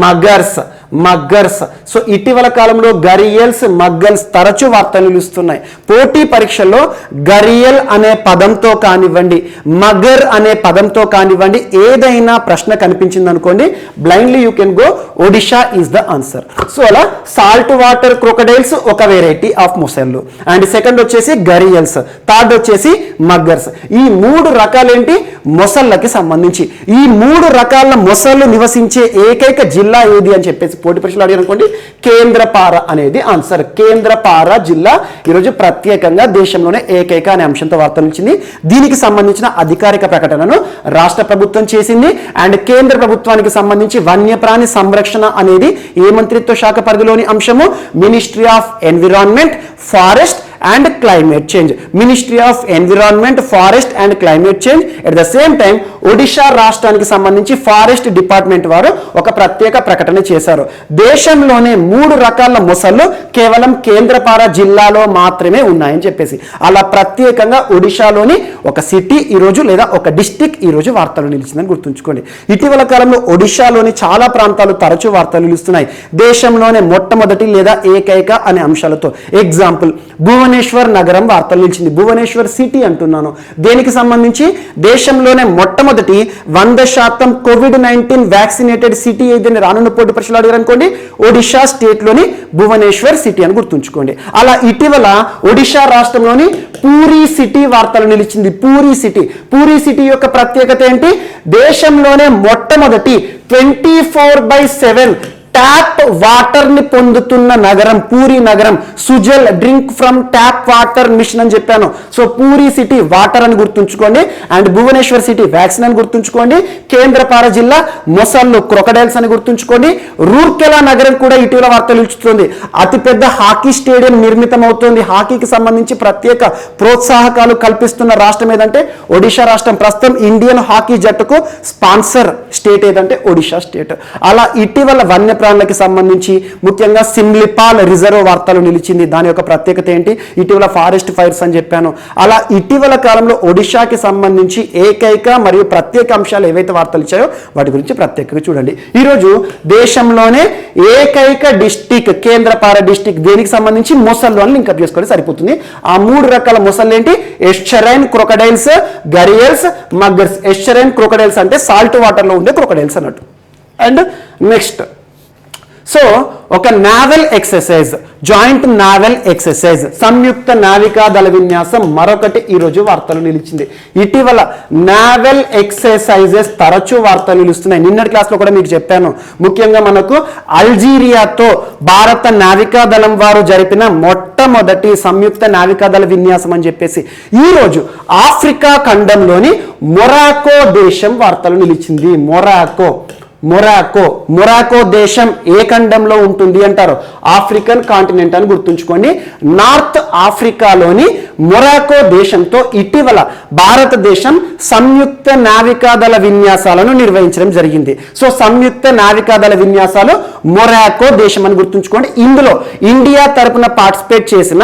మగ్గర్స్. సో ఇటీవల కాలంలో గరియల్స్, మగ్గల్స్ తరచూ వార్తలు నిలుస్తున్నాయి. పోటీ పరీక్షల్లో గరియల్ అనే పదంతో కానివ్వండి, మగర్ అనే పదంతో కానివ్వండి, ఏదైనా ప్రశ్న కనిపించింది అనుకోండి, blindly you can go Odisha is the answer. So అలా సాల్ట్ వాటర్ క్రొకడైల్స్ ఒక వెరైటీ ఆఫ్ మొసళ్ళు, అండ్ సెకండ్ వచ్చేసి గరియల్స్, థర్డ్ వచ్చేసి మగ్గర్స్. ఈ 3 రకాలేంటి, మొసళ్ళకి సంబంధించి. ఈ 3 రకాల మొసళ్ళు నివసించే ఏకైక జిల్లా ఏది అని చెప్పేసి పోటీ పరీక్షలు అడిగారు అనుకోండి, కేంద్రపారా అనేది ఆన్సర్. కేంద్రపారా జిల్లా ఈరోజు ప్రత్యేకంగా దేశంలోనే ఏకైక అనే అంశంతో వార్తలు ఇచ్చింది. దీనికి సంబంధించిన అధికారిక ప్రకటనను రాష్ట్ర ప్రభుత్వం చేసింది. అండ్ కేంద్ర ప్రభుత్వానికి సంబంధించి వన్యప్రాణి సంరక్షణ అనేది ఏ మంత్రిత్వ శాఖ పరిధిలోని అంశము, ministry of environment, forest and climate change. Ministry of environment, forest and climate change. At the same time Odisha రాష్ట్రానికి సంబంధించి ఫారెస్ట్ డిపార్ట్మెంట్ వారు ఒక ప్రత్యేక ప్రకటన చేశారు. దేశంలోనే 3 రకాల మొసళ్ళు కేవలం కేంద్రపారా జిల్లాలో మాత్రమే ఉన్నాయని చెప్పేసి, అలా ప్రత్యేకంగా ఒడిషాలోని ఒక సిటీ ఈరోజు లేదా ఒక డిస్టిక్ ఈరోజు వార్తలు నిలిచిందని గుర్తుంచుకోండి. ఇటీవల కాలంలో ఒడిషాలోని చాలా ప్రాంతాలు తరచూ వార్తలు నిలుస్తున్నాయి, దేశంలోనే మొట్టమొదటి లేదా ఏకైక అనే అంశాలతో. ఎగ్జాంపుల్, భువనేశ్వర్ నగరం వార్తలు నిలిచింది. భువనేశ్వర్ సిటీ అంటున్నాను. దేనికి సంబంధించి, దేశంలోనే మొట్టమొదటి 100% కోవిడ్-19 వ్యాక్సినేటెడ్ సిటీ ఏదైనా రానున్న పోటీ పరీక్షలు అడిగారు అనుకోండి, ఒడిషా స్టేట్ లోని భువనేశ్వర్ సిటీ అని గుర్తుంచుకోండి. అలా ఇటీవల ఒడిషా రాష్ట్రంలోని పూరీ సిటీ వార్తలు నిలిచింది. పూరీ సిటీ యొక్క ప్రత్యేకత ఏంటి, దేశంలోనే మొట్టమొదటి 24/7 ట్యాప్ వాటర్ ని పొందుతున్న నగరం పూరీ నగరం. Sujal drink from tap water mission అని చెప్పాను. సో పూరీ సిటీ వాటర్ అని గుర్తుంచుకోండి, అండ్ భువనేశ్వర్ సిటీ వ్యాక్సిన్ అని గుర్తుంచుకోండి. కేంద్రపారా జిల్లా మొసళ్ళు క్రొకడైల్స్ అని గుర్తుంచుకోండి. రూర్కెలా నగరం కూడా ఇటీవల వార్తలు నిలుచుతుంది. అతిపెద్ద హాకీ స్టేడియం నిర్మితం అవుతుంది. హాకీకి సంబంధించి ప్రత్యేక ప్రోత్సాహకాలు కల్పిస్తున్న రాష్ట్రం ఏదంటే ఒడిషా రాష్ట్రం. ప్రస్తుతం ఇండియన్ హాకీ జట్టుకు స్పాన్సర్ స్టేట్ ఏదంటే ఒడిషా స్టేట్. అలా ఇటీవల వన్యప్రాణి వన్యప్రాణులకి సంబంధించి ముఖ్యంగా సిమ్లిపాల్ రిజర్వ్ వార్తలు నిలిచింది. దాని యొక్క ప్రత్యేకత ఏంటి? ఇటీవల ఫారెస్ట్ ఫైర్స్ అని చెప్పాను. అలా ఇటీవల కాలంలో ఒడిశాకి సంబంధించి ఏకైక మరియు ప్రత్యేక అంశాలు ఏవైతే వార్తలు ఇచ్చాయో వాటి గురించి ప్రత్యేకంగా చూడండి. ఈరోజు దేశంలోనే ఏకైక డిస్టిక్ కేంద్రపారా డిస్టిక్ దేనికి సంబంధించి మొసళ్ళు అని లింకప్ చేసుకోవడం సరిపోతుంది. ఆ 3 రకాల మొసళ్ళు ఏంటి? Estuarine crocodiles, gharials, muggers. Estuarine crocodiles అంటే సాల్ట్ వాటర్ లో ఉండే క్రొకడైల్స్ అన్నట్టు. అండ్ నెక్స్ట్ సో ఒక naval exercise, joint naval exercise, సంయుక్త నావికా దళ విన్యాసం మరొకటి ఈరోజు వార్తలు నిలిచింది. ఇటీవల నావల్ ఎక్సర్సైజెస్ తరచూ వార్తలు నిలుస్తున్నాయి. నిన్నటి క్లాస్లో కూడా మీకు చెప్పాను. ముఖ్యంగా మనకు అల్జీరియాతో భారత నావికా దళం వారు జరిపిన మొట్టమొదటి సంయుక్త నావికా దళ విన్యాసం అని చెప్పేసి ఈరోజు ఆఫ్రికా ఖండంలోని మొరాకో దేశం వార్తలు నిలిచింది. మొరాకో దేశం ఏ ఖండంలో ఉంటుంది అంటారు? ఆఫ్రికన్ కాంటినెంట్ అని గుర్తుంచుకోండి. నార్త్ ఆఫ్రికాలోని మొరాకో దేశంతో ఇటీవల భారతదేశం సంయుక్త నావికాదళ విన్యాసాలను నిర్వహించడం జరిగింది. సో సంయుక్త నావికాదళ విన్యాసాలు మొరాకో దేశం అని గుర్తుంచుకోండి. ఇందులో ఇండియా తరపున పార్టిసిపేట్ చేసిన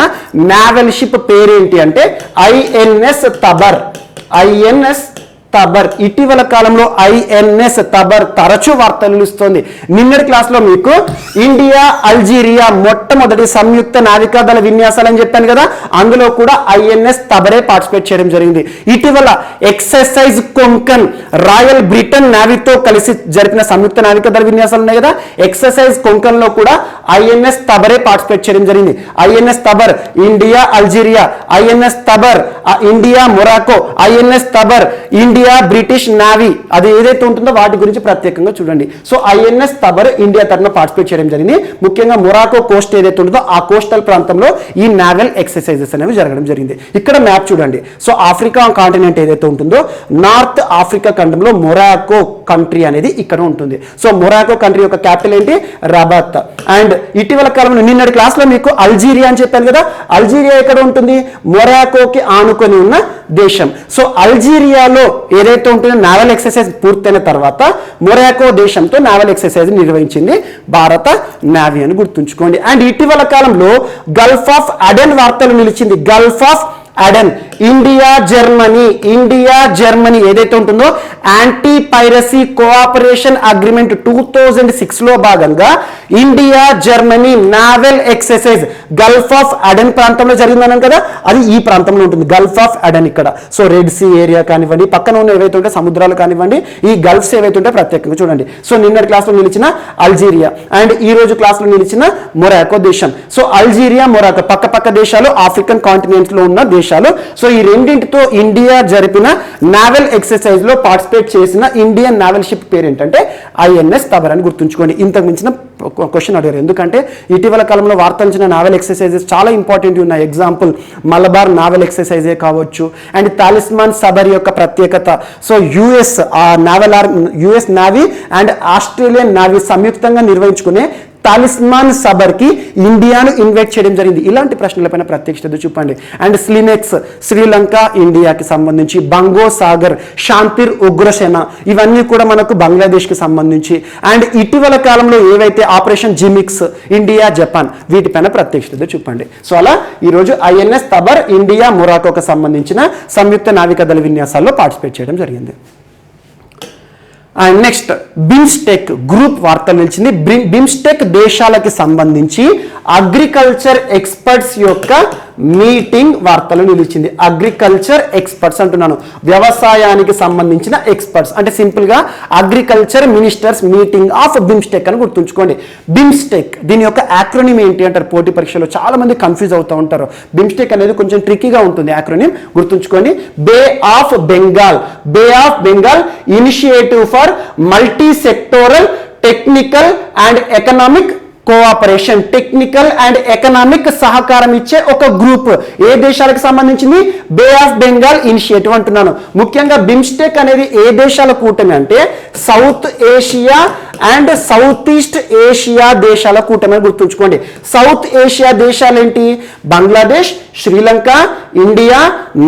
నావల్ షిప్ పేరేంటి అంటే ఐఎన్ఎస్ తబర్. ఇటీవల కాలంలో ఐఎన్ఎస్ తబర్ తరచూ వార్తలు నిలుస్తోంది. నిన్నటి క్లాస్లో మీకు ఇండియా అల్జీరియా మొట్టమొదటి సంయుక్త నావికాదళ విన్యాసాలు అని చెప్పాను కదా, అందులో కూడా ఐఎన్ఎస్ తబరే పార్టిసిపేట్ చేయడం జరిగింది. ఇటీవల ఎక్సర్సైజ్ కొంకన్ రాయల్ బ్రిటన్ నావీతో కలిసి జరిపిన సంయుక్త నావికాదళ విన్యాసాలు ఉన్నాయి కదా, ఎక్సర్సైజ్ కొంకన్ లో కూడా ఐఎన్ఎస్ తబరే పార్టిసిపేట్ చేయడం జరిగింది. INS Tabar India Algeria, INS Tabar India Morocco, INS Tabar India British navy, అది ఏదైతే ఉంటుందో వాటి గురించి ప్రత్యేకంగా చూడండి. సో ఐఎన్ఎస్ తబర్ ఇండియా తరఫున పార్టిసిపేట్ చేయడం జరిగింది. ముఖ్యంగా మొరాకో కోస్ట్ ఏదైతే ఉంటుందో ఆ కోస్టల్ ప్రాంతంలో ఈ నావల్ ఎక్సర్సైజెస్ అనేవి జరగడం జరిగింది. ఇక్కడ మ్యాప్ చూడండి. సో ఆఫ్రికా కాంటినెంట్ ఏదైతే ఉంటుందో నార్త్ ఆఫ్రికా ఖండంలో మొరాకో కంట్రీ అనేది ఇక్కడ ఉంటుంది. సో మొరాకో కంట్రీ యొక్క క్యాపిటల్ ఏంటి? రబాత్. అండ్ ఇటీవల కాలంలో నిన్నటి క్లాస్ లో మీకు అల్జీరియా అని చెప్పాను కదా, అల్జీరియా ఎక్కడ ఉంటుంది? మొరాకోకి ఆనుకొని ఉన్న దేశం. సో అల్జీరియాలో ఏదైతే ఉంటుందో నావల్ ఎక్సర్సైజ్ పూర్తయిన తర్వాత మొరాకో దేశంతో నావల్ ఎక్సర్సైజ్ నిర్వహించింది భారత నావీ అని గుర్తుంచుకోండి. అండ్ ఇటీవల కాలంలో గల్ఫ్ ఆఫ్ అడెన్ వార్తలు నిలిచింది. Gulf of Aden India Germany ఏదైతే ఉంటుందో యాంటీ పైరసీ కోఆపరేషన్ అగ్రిమెంట్ 2006 లో భాగంగా India Germany naval exercise Gulf of Aden ప్రాంతంలో జరిగిందన్నాను కదా, అది ఈ ప్రాంతంలో ఉంటుంది. గల్ఫ్ ఆఫ్ అడెన్ ఇక్కడ. సో రెడ్ సీ ఏరియా కానివ్వండి, పక్కన ఉన్న ఏవైతే ఉంటే సముద్రాలు కానివ్వండి, ఈ గల్ఫ్స్ ఏవైతే ఉంటే ప్రత్యేకంగా చూడండి. సో నిన్నటి క్లాస్ లో నిలిచిన అల్జీరియా అండ్ ఈ రోజు క్లాస్ లో నిలిచిన మొరాకో దేశం. సో అల్జీరియా మొరాకో పక్క దేశాలు ఆఫ్రికన్ కాంటినెంట్ లో ఉన్న దేశాలు. సో ఈ రెండింటితో ఇండియా జరిపిన నావల్ ఎక్సర్సైజ్ లో పార్టిసిపేట్ చేసిన ఇండియన్ నావల్ షిప్ పేరు ఏంటంటే ఐఎన్ఎస్ తబర్ అని గుర్తుంచుకోండి. ఇంతకు మించిన క్వశ్చన్ అడిగారు. ఎందుకంటే ఇటీవల కాలంలో వార్తలించిన నావల్ ఎక్సర్సైజెస్ చాలా ఇంపార్టెంట్ ఉన్నాయి. ఎగ్జాంపుల్ మలబార్ నావల్ ఎక్సర్సైజే కావచ్చు అండ్ తాలిస్మాన్ సబర్ యొక్క ప్రత్యేకత. So US navy and Australian navy సంయుక్తంగా నిర్వహించుకునే తాలిస్మాన్ సబర్ కి ఇండియాను ఇన్వైట్ చేయడం జరిగింది. ఇలాంటి ప్రశ్నలపైన ప్రత్యేక శ్రద్ధ చూపండి. అండ్ స్లినెక్స్ శ్రీలంక ఇండియాకి సంబంధించి, బంగో సాగర్ షాంతిర్ ఉగ్రసేన ఇవన్నీ కూడా మనకు బంగ్లాదేశ్ కి సంబంధించి. అండ్ ఇటీవల కాలంలో ఏవైతే ఆపరేషన్ జిమిక్స్ ఇండియా జపాన్ వీటిపైన ప్రత్యేక శ్రద్ధ చూపండి. సో అలా ఈరోజు ఐఎన్ఎస్ తబర్ ఇండియా మొరాకోకు సంబంధించిన సంయుక్త నావికాదళ విన్యాసాల్లో పార్టిసిపేట్ చేయడం జరిగింది. అండ్ నెక్స్ట్ బిమ్స్టెక్ గ్రూప్ వార్తలు నిలిచింది. బిమ్స్టెక్ దేశాలకి సంబంధించి అగ్రికల్చర్ ఎక్స్పర్ట్స్ యొక్క మీటింగ్ వార్తలు నిలిచింది. అగ్రికల్చర్ ఎక్స్పర్ట్స్ అంటున్నాను, వ్యవసాయానికి సంబంధించిన ఎక్స్పర్ట్స్ అంటే సింపుల్ గా agriculture ministers meeting of BIMSTEC అని గుర్తుంచుకోండి. బిమ్స్టెక్ దీని యొక్క యాక్రోనిమ్ ఏంటి అంటారు? పోటీ పరీక్షలో చాలా మంది కన్ఫ్యూజ్ అవుతూ ఉంటారు. బిమ్స్టెక్ అనేది కొంచెం ట్రిక్కీగా ఉంటుంది యాక్రోనిమ్, గుర్తుంచుకోండి. Bay of Bengal initiative for multi sectoral technical and economic cooperation. Technical and economic సహకారం ఇచ్చే ఒక గ్రూప్. ఏ దేశాలకు సంబంధించింది? బే ఆఫ్ బెంగాల్ ఇనిషియేటివ్ అంటున్నాను. ముఖ్యంగా బిమ్స్టెక్ అనేది ఏ దేశాల కూటమి అంటే south Asia and south east Asia దేశాల కూటమి గుర్తుంచుకోండి. సౌత్ ఏషియా దేశాలు ఏంటి? Bangladesh, Sri Lanka, India,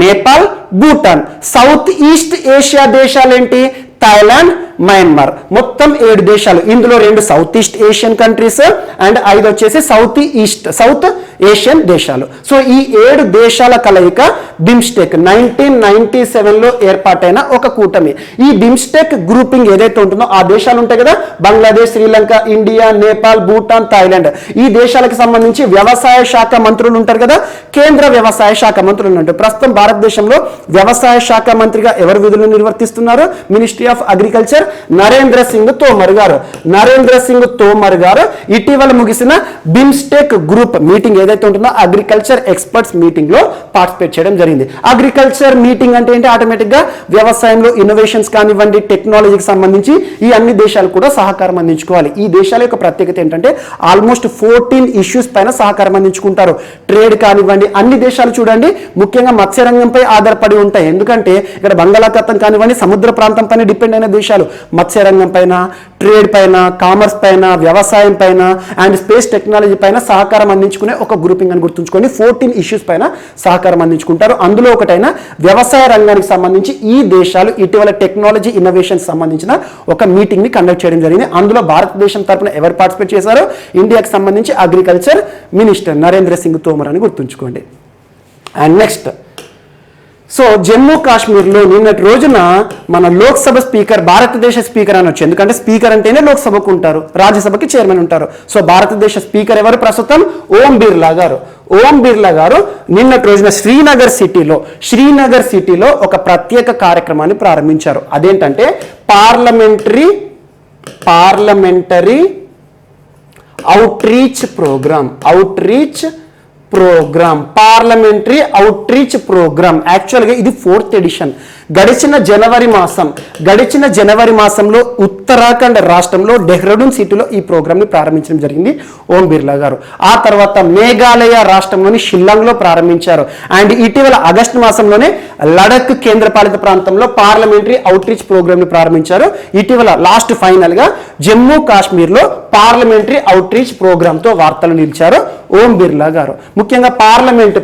Nepal, Bhutan. South east Asia దేశాలు ఏంటి? Thailand, Myanmar. మొత్తం 7 దేశాలు. ఇందులో 2 south east Asian countries and 5 వచ్చేసి సౌత్ ఏషియన్ దేశాలు. సో ఈ 7 దేశాల కలయిక బిమ్స్టెక్ 1997లో ఏర్పాటైన ఒక కూటమి. ఈ బిమ్స్టెక్ గ్రూపింగ్ ఏదైతే ఉంటుందో ఆ దేశాలు ఉంటాయి కదా, బంగ్లాదేశ్, శ్రీలంక, ఇండియా, నేపాల్, భూటాన్, థాయిలాండ్, ఈ దేశాలకు సంబంధించి వ్యవసాయ శాఖ మంత్రులు ఉంటారు కదా, కేంద్ర వ్యవసాయ శాఖ మంత్రులు ఉంటారు. ప్రస్తుతం భారతదేశంలో వ్యవసాయ శాఖ మంత్రిగా ఎవరు విధులు నిర్వర్తిస్తున్నారు? Ministry of agriculture Narendra Singh Tomar గారు. నరేంద్ర సింగ్ తోమర్ గారు ఇటీవల ముగిసిన బిమ్స్టెక్ గ్రూప్ మీటింగ్ ఏదైతే ఉంటుందో అగ్రికల్చర్ ఎక్స్పర్ట్స్ మీటింగ్ లో పార్టిసిపేట్ చేయడం జరిగింది. అగ్రికల్చర్ మీటింగ్ అంటే ఏంటి? ఆటోమేటిక్ గా వ్యవసాయంలో ఇన్నోవేషన్స్ కానివ్వండి, టెక్నాలజీకి సంబంధించి ఈ అన్ని దేశాలు కూడా సహకారం అందించుకోవాలి. ఈ దేశాల యొక్క ప్రత్యేకత ఏంటంటే ఆల్మోస్ట్ 14 ఇష్యూస్ పైన సహకారం అందించుకుంటారు. ట్రేడ్ కానివ్వండి, అన్ని దేశాలు చూడండి ముఖ్యంగా మత్స్య రంగంపై ఆధారపడి ఉంటాయి. ఎందుకంటే ఇక్కడ బంగాళాఖాతం కానివ్వండి సముద్ర ప్రాంతం పైన డిపెండ్ అయిన దేశాలు మత్స్య రంగం పైన, ట్రేడ్ పైన, కామర్స్ పైన, వ్యవసాయం పైన అండ్ స్పేస్ టెక్నాలజీ పైన సహకారం అందించుకునే ఒక గ్రూపింగ్ అని గుర్తుంచుకొని 14 ఇష్యూస్ పైన సహకారం అందించుకుంటారు. అందులో ఒకటైన వ్యవసాయ రంగానికి సంబంధించి ఈ దేశాలు ఇటీవల టెక్నాలజీ ఇన్నోవేషన్ సంబంధించిన ఒక మీటింగ్ ని కండక్ట్ చేయడం జరిగింది. అందులో భారతదేశం తరపున ఎవరు పార్టిసిపేట్ చేశారో? ఇండియాకి సంబంధించి అగ్రికల్చర్ మినిస్టర్ నరేంద్ర సింగ్ తోమర్ అని గుర్తుంచుకోండి. అండ్ నెక్స్ట్, సో జమ్మూ కాశ్మీర్లో నిన్నటి రోజున మన లోక్సభ స్పీకర్, భారతదేశ స్పీకర్ అనొచ్చు, ఎందుకంటే స్పీకర్ అంటేనే లోక్సభకు ఉంటారు, రాజ్యసభకి చైర్మన్ ఉంటారు. సో భారతదేశ స్పీకర్ ఎవరు ప్రస్తుతం? ఓం బిర్లా గారు. ఓం బిర్లా గారు నిన్నటి రోజున శ్రీనగర్ సిటీలో ఒక ప్రత్యేక కార్యక్రమాన్ని ప్రారంభించారు. అదేంటంటే పార్లమెంటరీ అవుట్రీచ్ ప్రోగ్రామ్. యాక్చువల్గా ఇది 4th ఎడిషన్. గడిచిన జనవరి మాసంలో ఉత్తరాఖండ్ రాష్ట్రంలో డెహ్రాడూన్ సిటీలో ఈ ప్రోగ్రామ్ ని ప్రారంభించడం జరిగింది ఓం బిర్లా గారు. ఆ తర్వాత మేఘాలయ రాష్ట్రంలోని షిల్లాంగ్లో ప్రారంభించారు. అండ్ ఇటీవల ఆగస్టు మాసంలోనే లడక్ కేంద్రపాలిత ప్రాంతంలో పార్లమెంటరీ అవుట్రీచ్ ప్రోగ్రామ్ ని ప్రారంభించారు. ఇటీవల లాస్ట్ ఫైనల్ గా జమ్మూ కాశ్మీర్లో పార్లమెంటరీ అవుట్రీచ్ ప్రోగ్రామ్ తో వార్తలు నిలిచారు ఓం బిర్లా గారు. ముఖ్యంగా పార్లమెంట్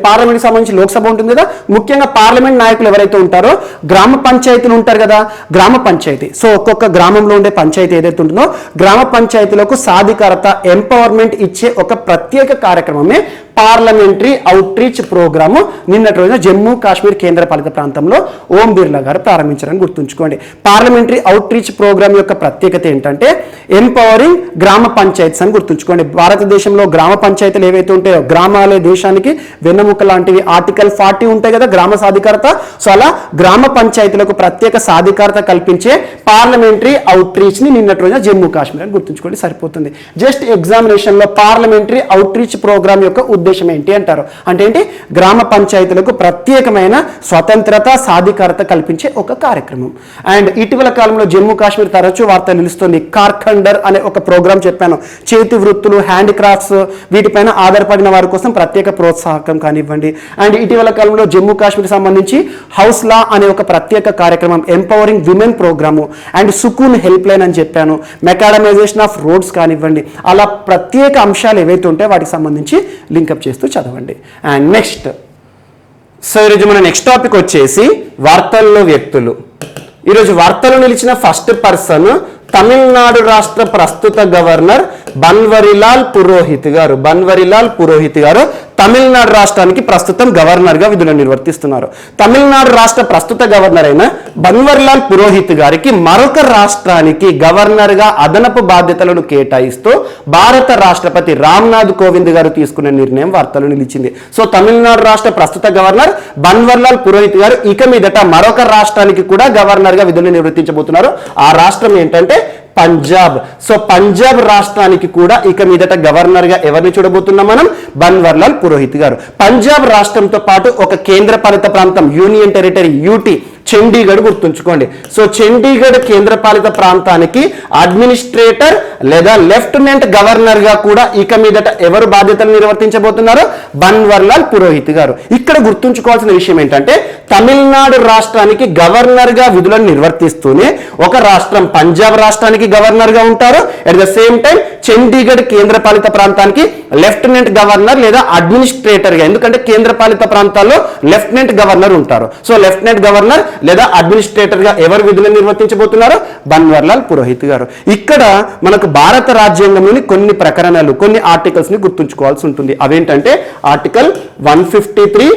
సంబంధించి లోక్సభ ఉంటుంది కదా, ముఖ్యంగా పార్లమెంట్ నాయకులు ఎవరైతే ఉంటారో గ్రామ పంచాయతీలు ఉంటారు కదా, గ్రామ పంచాయతీ. సో ఒక్కొక్క గ్రామంలో ఉండే పంచాయతీ ఏదైతే ఉంటుందో గ్రామ పంచాయతీలకు సాధికారత, ఎంపవర్మెంట్ ఇచ్చే ఒక ప్రత్యేక కార్యక్రమమే పార్లమెంటరీ అవుట్రీచ్ ప్రోగ్రాము నిన్నటి రోజున జమ్మూ కాశ్మీర్ కేంద్రపాలిత ప్రాంతంలో ఓం బిర్లా గారు ప్రారంభించారని గుర్తుంచుకోండి. పార్లమెంటరీ అవుట్రీచ్ ప్రోగ్రామ్ యొక్క ప్రత్యేకత ఏంటంటే ఎంపవరింగ్ గ్రామ పంచాయత్స్ అని గుర్తుంచుకోండి. భారతదేశంలో గ్రామ పంచాయతీలు ఏవైతే ఉంటాయో గ్రామాలే దేశానికి వెన్నెముక లాంటివి. ఆర్టికల్ 40 ఉంటాయి కదా గ్రామ సాధికారత. సో అలా గ్రామ పంచాయతీలకు ప్రత్యేక సాధికారత కల్పించే పార్లమెంటరీ అవుట్రీచ్ ని నిన్నటి రోజున జమ్మూ కాశ్మీర్ అని గుర్తుంచుకోండి, సరిపోతుంది. జస్ట్ ఎగ్జామినేషన్ లో పార్లమెంటరీ అవుట్రీచ్ ప్రోగ్రామ్ యొక్క ఉద్దేశం ఏంటి అంటారు అంటే ఏంటి? గ్రామ పంచాయతీలకు ప్రత్యేకమైన స్వతంత్రత, సాధికారత కల్పించే ఒక కార్యక్రమం. అండ్ ఇటీవల కాలంలో జమ్మూ కాశ్మీర్ తరచూ వార్త నిలుస్తుంది. కార్ఖండర్ అనే ఒక ప్రోగ్రామ్ చెప్పాను. చేతి వృత్తులు, హ్యాండ్ క్రాఫ్ట్స్ వీటిపైన ఆధారపడిన వారి కోసం ప్రత్యేక ప్రోత్సాహకం కానివ్వండి. అండ్ ఇటీవల కాలంలో జమ్మూ కాశ్మీర్ సంబంధించి హౌస్ లా అనే ఒక ప్రత్యేక కార్యక్రమం, empowering women programme and Sukoon help line అని చెప్పాను, మెకాడమైజేషన్ ఆఫ్ రోడ్స్ కానివ్వండి. అలా ప్రత్యేక అంశాలు ఏవైతే ఉంటాయో వాటికి సంబంధించి లింకప్ చేస్తూ చదవండి. అండ్ నెక్స్ట్, సో ఈరోజు మన నెక్స్ట్ టాపిక్ వచ్చేసి వార్తల్లో వ్యక్తులు. ఈరోజు వార్తల్లో నిలిచిన ఫస్ట్ పర్సన్ తమిళనాడు రాష్ట్ర ప్రస్తుత గవర్నర్ బన్వరిలాల్ పురోహిత్ గారు తమిళనాడు రాష్ట్రానికి ప్రస్తుతం గవర్నర్ గా విధులను నిర్వర్తిస్తున్నారు. తమిళనాడు రాష్ట్ర ప్రస్తుత గవర్నర్ అయిన బన్వరిలాల్ పురోహిత్ గారికి మరొక రాష్ట్రానికి గవర్నర్ గా అదనపు బాధ్యతలను కేటాయిస్తూ భారత రాష్ట్రపతి రామ్నాథ్ కోవింద్ గారు తీసుకున్న నిర్ణయం వార్తలు నిలిచింది. సో తమిళనాడు రాష్ట్ర ప్రస్తుత గవర్నర్ బన్వరిలాల్ పురోహిత్ గారు ఇక మీదట మరొక రాష్ట్రానికి కూడా గవర్నర్ గా విధులు నిర్వర్తించబోతున్నారు. ఆ రాష్ట్రం ఏంటంటే పంజాబ్. సో పంజాబ్ రాష్ట్రానికి కూడా ఇక మీదట గవర్నర్ గా ఎవరిని చూడబోతున్నాం మనం? బన్వరిలాల్ పురోహిత్ గారు. పంజాబ్ రాష్ట్రంతో పాటు ఒక కేంద్రపాలిత ప్రాంతం యూనియన్ టెరిటరీ యూటీ చండీగఢ్ గుర్తుంచుకోండి. సో చండీగఢ్ కేంద్రపాలిత ప్రాంతానికి అడ్మినిస్ట్రేటర్ లేదా లెఫ్టినెంట్ గవర్నర్ గా కూడా ఇక మీదట ఎవరు బాధ్యతలు నిర్వర్తించబోతున్నారు? బన్వరిలాల్ పురోహిత్ గారు. ఇక్కడ గుర్తుంచుకోవాల్సిన విషయం ఏంటంటే తమిళనాడు రాష్ట్రానికి గవర్నర్ గా విధులను నిర్వర్తిస్తూనే ఒక రాష్ట్రం పంజాబ్ రాష్ట్రానికి గవర్నర్ గా ఉంటారు. At the same time Chandigarh కేంద్రపాలిత ప్రాంతానికి లెఫ్టినెంట్ గవర్నర్ లేదా అడ్మినిస్ట్రేటర్ గా, ఎందుకంటే కేంద్రపాలిత ప్రాంతాల్లో లెఫ్టినెంట్ గవర్నర్ ఉంటారు. సో లెఫ్టినెంట్ గవర్నర్ లేదా అడ్మినిస్ట్రేటర్ గా ఎవరు విధులను నిర్వర్తించబోతున్నారు? బన్వర్లాల్ పురోహిత్ గారు. ఇక్కడ మనకు భారత రాజ్యాంగంలోని కొన్ని ప్రకరణలు, కొన్ని ఆర్టికల్స్ ని గుర్తుంచుకోవాల్సి ఉంటుంది. అవేంటంటే ఆర్టికల్ 153,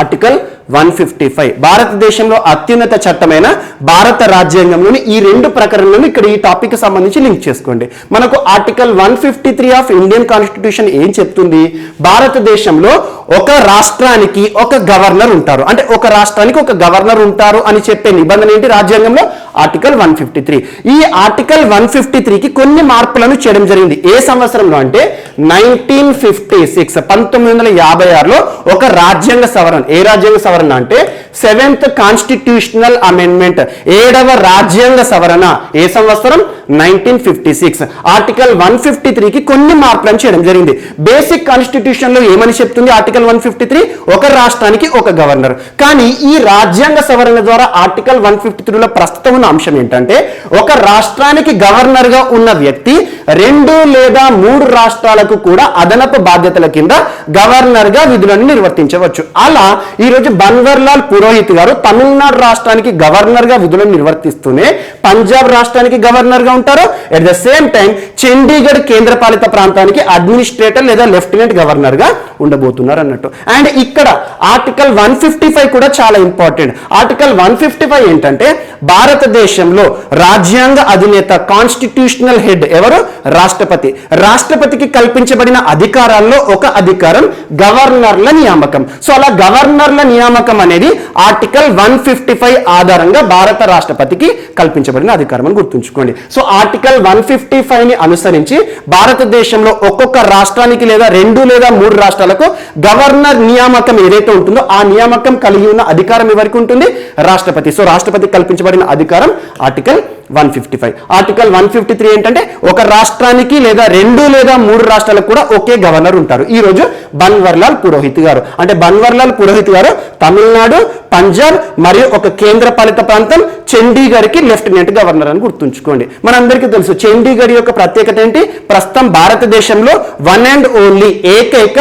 ఆర్టికల్ 155. భారతదేశంలో అత్యున్నత చట్టమైన భారత రాజ్యాంగంలోని ఈ రెండు ప్రకరణలను ఇక్కడ ఈ టాపిక్ కి సంబంధించి లింక్ చేసుకోండి. మనకు ఆర్టికల్ 153 ఆఫ్ ఇండియన్ కాన్స్టిట్యూషన్ ఏం చెప్తుంది? భారతదేశంలో ఒక రాష్ట్రానికి ఒక గవర్నర్ ఉంటారు, అంటే ఒక రాష్ట్రానికి ఒక గవర్నర్ ఉంటారు అని చెప్పే నిబంధన ఏంటి రాజ్యాంగంలో? ఆర్టికల్ 153. ఈ ఆర్టికల్ 153కి కొన్ని మార్పులను చేయడం జరిగింది. ఏ సంవత్సరంలో అంటే 1956, 1956లో ఒక రాజ్యాంగ సవరణ. ఏ రాజ్యాంగ సవరణ అంటే 7th కాన్స్టిట్యూషనల్ అమెండ్మెంట్, 7వ రాజ్యాంగ సవరణ. ఏ సంవత్సరం? 1956. ఆర్టికల్ 153కి కొన్ని మార్పులను చేయడం జరిగింది. బేసిక్ కాన్స్టిట్యూషన్ లో ఏమని చెప్తుంది ఆర్టికల్ 153? ఒక రాష్ట్రానికి ఒక గవర్నర్. కానీ ఈ రాజ్యాంగ సవరణ ద్వారా ఆర్టికల్ 153లో ప్రస్తుతం ఉన్న అంశం ఏంటంటే ఒక రాష్ట్రానికి గవర్నర్ గా ఉన్న వ్యక్తి 2 లేదా 3 రాష్ట్రాలకు కూడా అదనపు బాధ్యతల కింద గవర్నర్ గా విధులను నిర్వర్తించవచ్చు. అలా ఈ రోజు బన్వర్లాల్ పురోహిత్ గారు తమిళనాడు రాష్ట్రానికి గవర్నర్ గా విధులను నిర్వర్తిస్తూనే పంజాబ్ రాష్ట్రానికి గవర్నర్ గా ఉంటారు. At the same time Chandigarh కేంద్రపాలిత ప్రాంతానికి అడ్మినిస్ట్రేటర్ లేదా లెఫ్టినెంట్ గవర్నర్ గా ఉండబోతున్నారు అన్నట్టు. అండ్ ఇక్కడ ఆర్టికల్ 155 కూడా చాలా ఇంపార్టెంట్. ఆర్టికల్ 155 ఏంటంటే భారతదేశంలో రాజ్యాంగ అధినేత, కాన్స్టిట్యూషనల్ హెడ్ ఎవరు? రాష్ట్రపతి. రాష్ట్రపతికి కల్పించబడిన అధికారాల్లో ఒక అధికారం గవర్నర్ల నియామకం. సో అలా గవర్నర్ల నియామకం అనేది ఆర్టికల్ 155 ఆధారంగా భారత రాష్ట్రపతికి కల్పించబడిన అధికారం అని గుర్తుంచుకోండి. సో ఆర్టికల్ 155ని అనుసరించి భారతదేశంలో ఒక్కొక్క రాష్ట్రానికి లేదా 2 లేదా 3 రాష్ట్రాలకు గవర్నర్ నియామకం ఏదైతే ఉంటుందో ఆ నియామకం కలిగి ఉన్న అధికారం ఎవరికి ఉంటుంది? రాష్ట్రపతి. సో రాష్ట్రపతికి కల్పించబడిన అధికారం ఆర్టికల్ 155. ఆర్టికల్ 153 ఏంటంటే ఒక రాష్ట్రానికి లేదా 2 లేదా 3 రాష్ట్రాలకు కూడా ఒకే గవర్నర్ ఉంటారు. ఈ రోజు బన్వర్లాల్ పురోహిత్ గారు, అంటే బన్వర్లాల్ పురోహిత్ గారు తమిళనాడు, పంజాబ్ మరియు ఒక కేంద్రపాలిత ప్రాంతం చండీగఢ్ కి లెఫ్టినెంట్ గవర్నర్ అని గుర్తుంచుకోండి. మనందరికీ తెలుసు చండీగఢ్ యొక్క ప్రత్యేకత ఏంటి? ప్రస్తుతం భారతదేశంలో వన్ అండ్ ఓన్లీ ఏకైక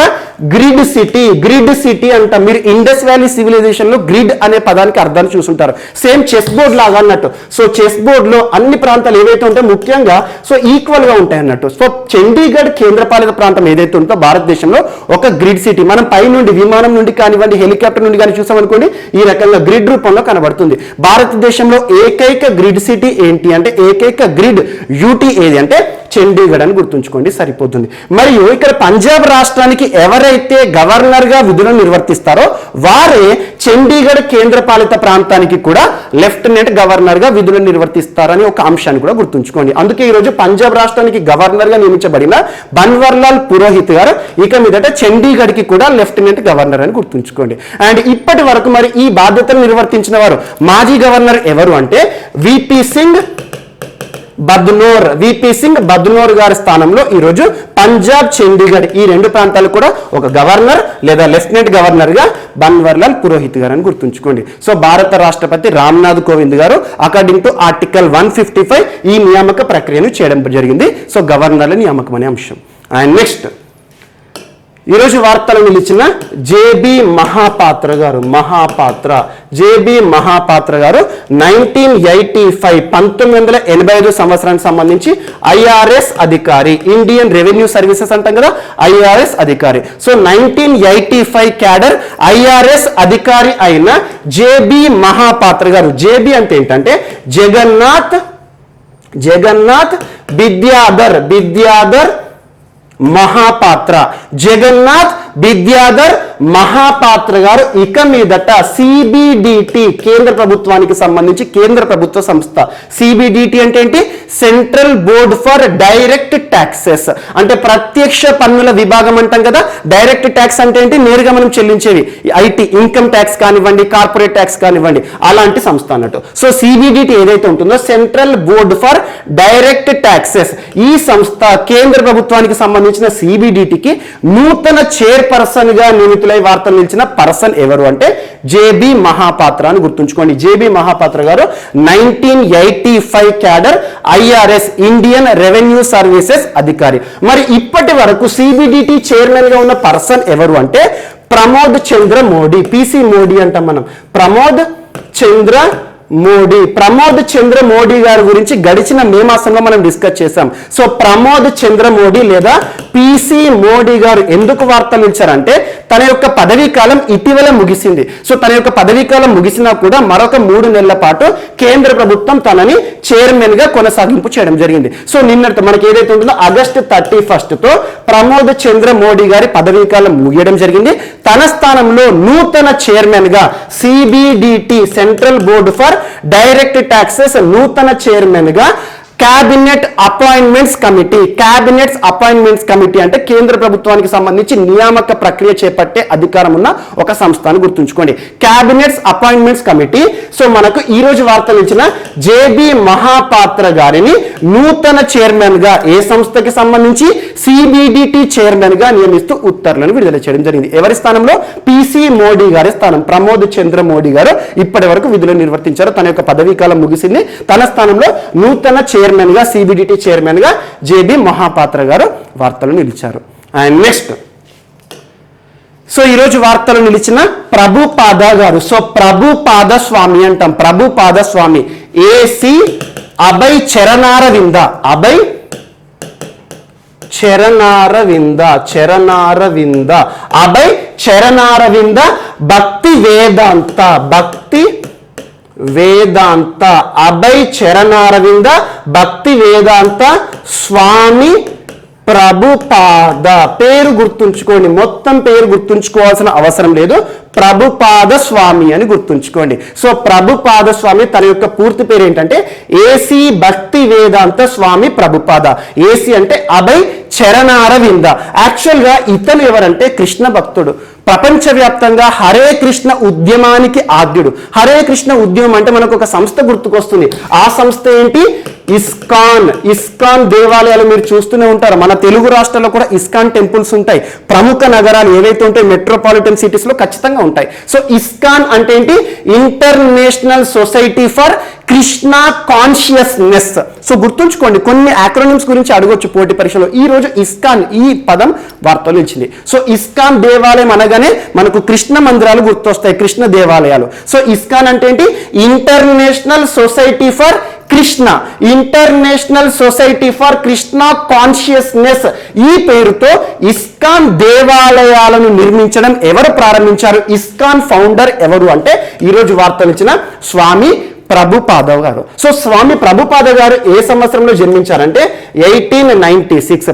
గ్రిడ్ సిటీ. గ్రిడ్ సిటీ అంట. మీరు ఇండస్ వ్యాలీ సివిలైజేషన్ లో గ్రిడ్ అనే పదానికి అర్థాన్ని చూసుంటారు. సేమ్ చెస్ బోర్డ్ లాగా అన్నట్టు. సో చెస్ బోర్డ్ లో అన్ని ప్రాంతాలు ఏవైతే ఉంటాయో ముఖ్యంగా సో ఈక్వల్ గా ఉంటాయి అన్నట్టు. సో చండీగఢ్ కేంద్రపాలిత ప్రాంతం ఏదైతే ఉంటుందో భారతదేశంలో ఒక గ్రిడ్ సిటీ. మనం పై నుండి విమానం నుండి కానివ్వండి, హెలికాప్టర్ నుండి కానీ చూసామనుకోండి ఈ రకంగా గ్రిడ్ రూపంలో కనబడుతుంది. భారతదేశంలో ఏకైక గ్రిడ్ సిటీ ఏంటి అంటే, ఏకైక గ్రిడ్ యూటీ ఏది అంటే చండీగఢ్ అని గుర్తుంచుకోండి, సరిపోతుంది. మరియు ఇక్కడ పంజాబ్ రాష్ట్రానికి ఎవరైతే గవర్నర్ గా విధులను నిర్వర్తిస్తారో వారే చండీగఢ్ కేంద్రపాలిత ప్రాంతానికి కూడా లెఫ్టినెంట్ గవర్నర్ గా విధులను నిర్వర్తిస్తారని ఒక అంశాన్ని కూడా గుర్తుంచుకోండి. అందుకే ఈ రోజు పంజాబ్ రాష్ట్రానికి గవర్నర్ గా నియమించబడిన బన్వర్లాల్ పురోహిత్ గారు ఇక మీదట చండీగఢ్ కి కూడా లెఫ్టినెంట్ గవర్నర్ అని గుర్తుంచుకోండి. అండ్ ఇప్పటి వరకు మరి ఈ బాధ్యతలు నిర్వర్తించిన వారు మాజీ గవర్నర్ ఎవరు అంటే విపి సింగ్ బద్నోర్ గారి స్థానంలో ఈరోజు పంజాబ్, చండీగఢ్ ఈ 2 ప్రాంతాలు కూడా ఒక గవర్నర్ లేదా లెఫ్టినెంట్ గవర్నర్ గా బన్వర్లాల్ పురోహిత్ గారు అని గుర్తుంచుకోండి. సో భారత రాష్ట్రపతి రామ్నాథ్ కోవింద్ గారు అకార్డింగ్ టు ఆర్టికల్ 155 ఈ నియామక ప్రక్రియను చేయడం జరిగింది. సో గవర్నర్ల నియామకం అనే అంశం. అండ్ నెక్స్ట్ ఈరోజు వార్తలు నిలిచిన జేబీ మహాపాత్ర గారు. జేబీ మహాపాత్ర గారు 1985 సంవత్సరానికి సంబంధించి ఐఆర్ఎస్ అధికారి, ఇండియన్ రెవెన్యూ సర్వీసెస్ అంటాం కదా, ఐఆర్ఎస్ అధికారి. సో 1985 క్యాడర్ ఐఆర్ఎస్ అధికారి అయిన జేబీ మహాపాత్ర గారు. జేబీ అంటే ఏంటంటే జగన్నాథ్ విద్యాధర్ మహాపాత్ర. జగన్నాథ్ విద్యాధర్ మహాపాత్ర గారు ఇక మీదట సిబిడిటి, కేంద్ర ప్రభుత్వానికి సంబంధించి కేంద్ర ప్రభుత్వ సంస్థ. సిబిడిటి అంటే ఏంటి? Central board for direct taxes, అంటే ప్రత్యక్ష పన్నుల విభాగం అంటాం కదా. డైరెక్ట్ ట్యాక్స్ అంటే ఏంటి? నేరుగా మనం చెల్లించేవి, ఐటీ ఇన్కమ్ ట్యాక్స్ కానివ్వండి, కార్పొరేట్ ట్యాక్స్ కానివ్వండి, అలాంటి సంస్థ అన్నట్టు. సో సిబిడిటి ఏదైతే ఉంటుందో central board for direct taxes, ఈ సంస్థ కేంద్ర ప్రభుత్వానికి సంబంధించిన సిబిడిటికి నూతన చైర్ పర్సన్ గా నియమితులై వార్తలు నిలిచిన పర్సన్ ఎవరు అంటే జేబీ మహాపాత్ర అని గుర్తుంచుకోండి. జేబీ మహాపాత్ర గారు 1985 cadre IRS Indian revenue services అధికారి. మరి ఇప్పటి వరకు సిబిడిటి చైర్మన్ గా ఉన్న పర్సన్ ఎవరు అంటే ప్రమోద్ చంద్ర మోడీ, పిసి మోడీ అంటాం మనం. ప్రమోద్ చంద్ర మోడీ గారి గురించి గడిచిన మే మాసంలో మనం డిస్కస్ చేసాం. సో ప్రమోద్ చంద్ర మోడీ లేదా పిసి మోడీ గారు ఎందుకు వార్తలు ఇచ్చారంటే తన యొక్క పదవీ కాలం ఇటీవల ముగిసింది. సో తన యొక్క పదవీ కాలం ముగిసినా కూడా మరొక 3 నెలల పాటు కేంద్ర ప్రభుత్వం తనని చైర్మన్ గా కొనసాగింపు చేయడం జరిగింది. సో నిన్నటి మనకి ఏదైతే ఉంటుందో ఆగస్టు 31 తో ప్రమోద్ చంద్ర మోడీ గారి పదవీ కాలం ముగియడం జరిగింది. తన స్థానంలో నూతన చైర్మన్ గా CBDT central board for direct taxes నూతన చైర్మన్ గా క్యాబినెట్ అపాయింట్మెంట్స్ కమిటీ అంటే కేంద్ర ప్రభుత్వానికి సంబంధించి నియామక ప్రక్రియ చేపట్టే అధికారం ఉన్న ఒక సంస్థను గుర్తుంచుకోండి, క్యాబినెట్స్ అపాయింట్మెంట్స్ కమిటీ. సో మనకు ఈ రోజు వార్తలు ఇచ్చిన జేబీ మహాపాత్ర గారిని నూతన చైర్మన్ గా ఏ సంస్థకి సంబంధించి సిబిడిటి చైర్మన్ గా నియమిస్తూ ఉత్తర్వులను విడుదల చేయడం జరిగింది. ఎవరి స్థానంలో? పిసి మోడీ గారి స్థానం. ప్రమోద్ చంద్ర మోడీ గారు ఇప్పటి వరకు విధులు నిర్వర్తించారు. తన యొక్క పదవీ కాలం ముగిసింది. తన స్థానంలో నూతన చైర్మన్ గా సిబిడిటి చైర్మన్ గా జేబీ మహాపాత్ర గారు వార్తలు నిలిచారు. అండ్ నెక్స్ట్, సో ఈరోజు వార్తలు నిలిచిన ప్రభుపాద గారు. సో ప్రభుపాద స్వామి అంటాం. ప్రభుపాద స్వామి ఏసి అభయ్ చరణారవింద అభయ్ చరణారవింద భక్తి వేదాంత అభయ్ చరణారవింద భక్తి వేదాంత స్వామి ప్రభుపాద. పేరు గుర్తుంచుకోండి, మొత్తం పేరు గుర్తుంచుకోవాల్సిన అవసరం లేదు. ప్రభుపాద స్వామి అని గుర్తుంచుకోండి. సో ప్రభుపాద స్వామి తన యొక్క పూర్తి పేరు ఏంటంటే ఏసీ భక్తి వేదాంత స్వామి ప్రభుపాద. ఏసీ అంటే అభయ్ చరణారవింద. యాక్చువల్ గా ఇతను ఎవరంటే కృష్ణ భక్తుడు. ప్రపంచవ్యాప్తంగా హరే కృష్ణ ఉద్యమానికి ఆద్యుడు. హరే కృష్ణ ఉద్యమం అంటే మనకు ఒక సంస్థ గుర్తుకొస్తుంది. ఆ సంస్థ ఏంటి? ఇస్కాన్ దేవాలయాలు మీరు చూస్తూనే ఉంటారు. మన తెలుగు రాష్ట్రాల్లో కూడా ఇస్కాన్ టెంపుల్స్ ఉంటాయి. ప్రముఖ నగరాలు ఏవైతే ఉంటాయి మెట్రోపాలిటన్ సిటీస్ లో ఖచ్చితంగా ఉంటాయి. సో ఇస్కాన్ అంటే ఏంటి? International society for Krishna consciousness. So గుర్తుంచుకోండి, కొన్ని యాక్రోనిమ్స్ గురించి అడగొచ్చు పోటీ పరీక్షలో. ఈ రోజు ఇస్కాన్ ఈ పదం వార్తలు ఇచ్చింది. సో ఇస్కాన్ దేవాలయం అనగానే మనకు కృష్ణ మందిరాలు గుర్తొస్తాయి, కృష్ణ దేవాలయాలు. సో ఇస్కాన్ అంటే ఏంటి? International society for Krishna consciousness. ఈ పేరుతో ఇస్కాన్ దేవాలయాలను నిర్మించడం ఎవరు ప్రారంభించారు? ఇస్కాన్ ఫౌండర్ ఎవరు అంటే ఈరోజు వార్తలు ఇచ్చిన స్వామి ప్రభుపాద గారు. సో స్వామి ప్రభుపాద గారు ఏ సంవత్సరంలో జన్మించారంటే 1896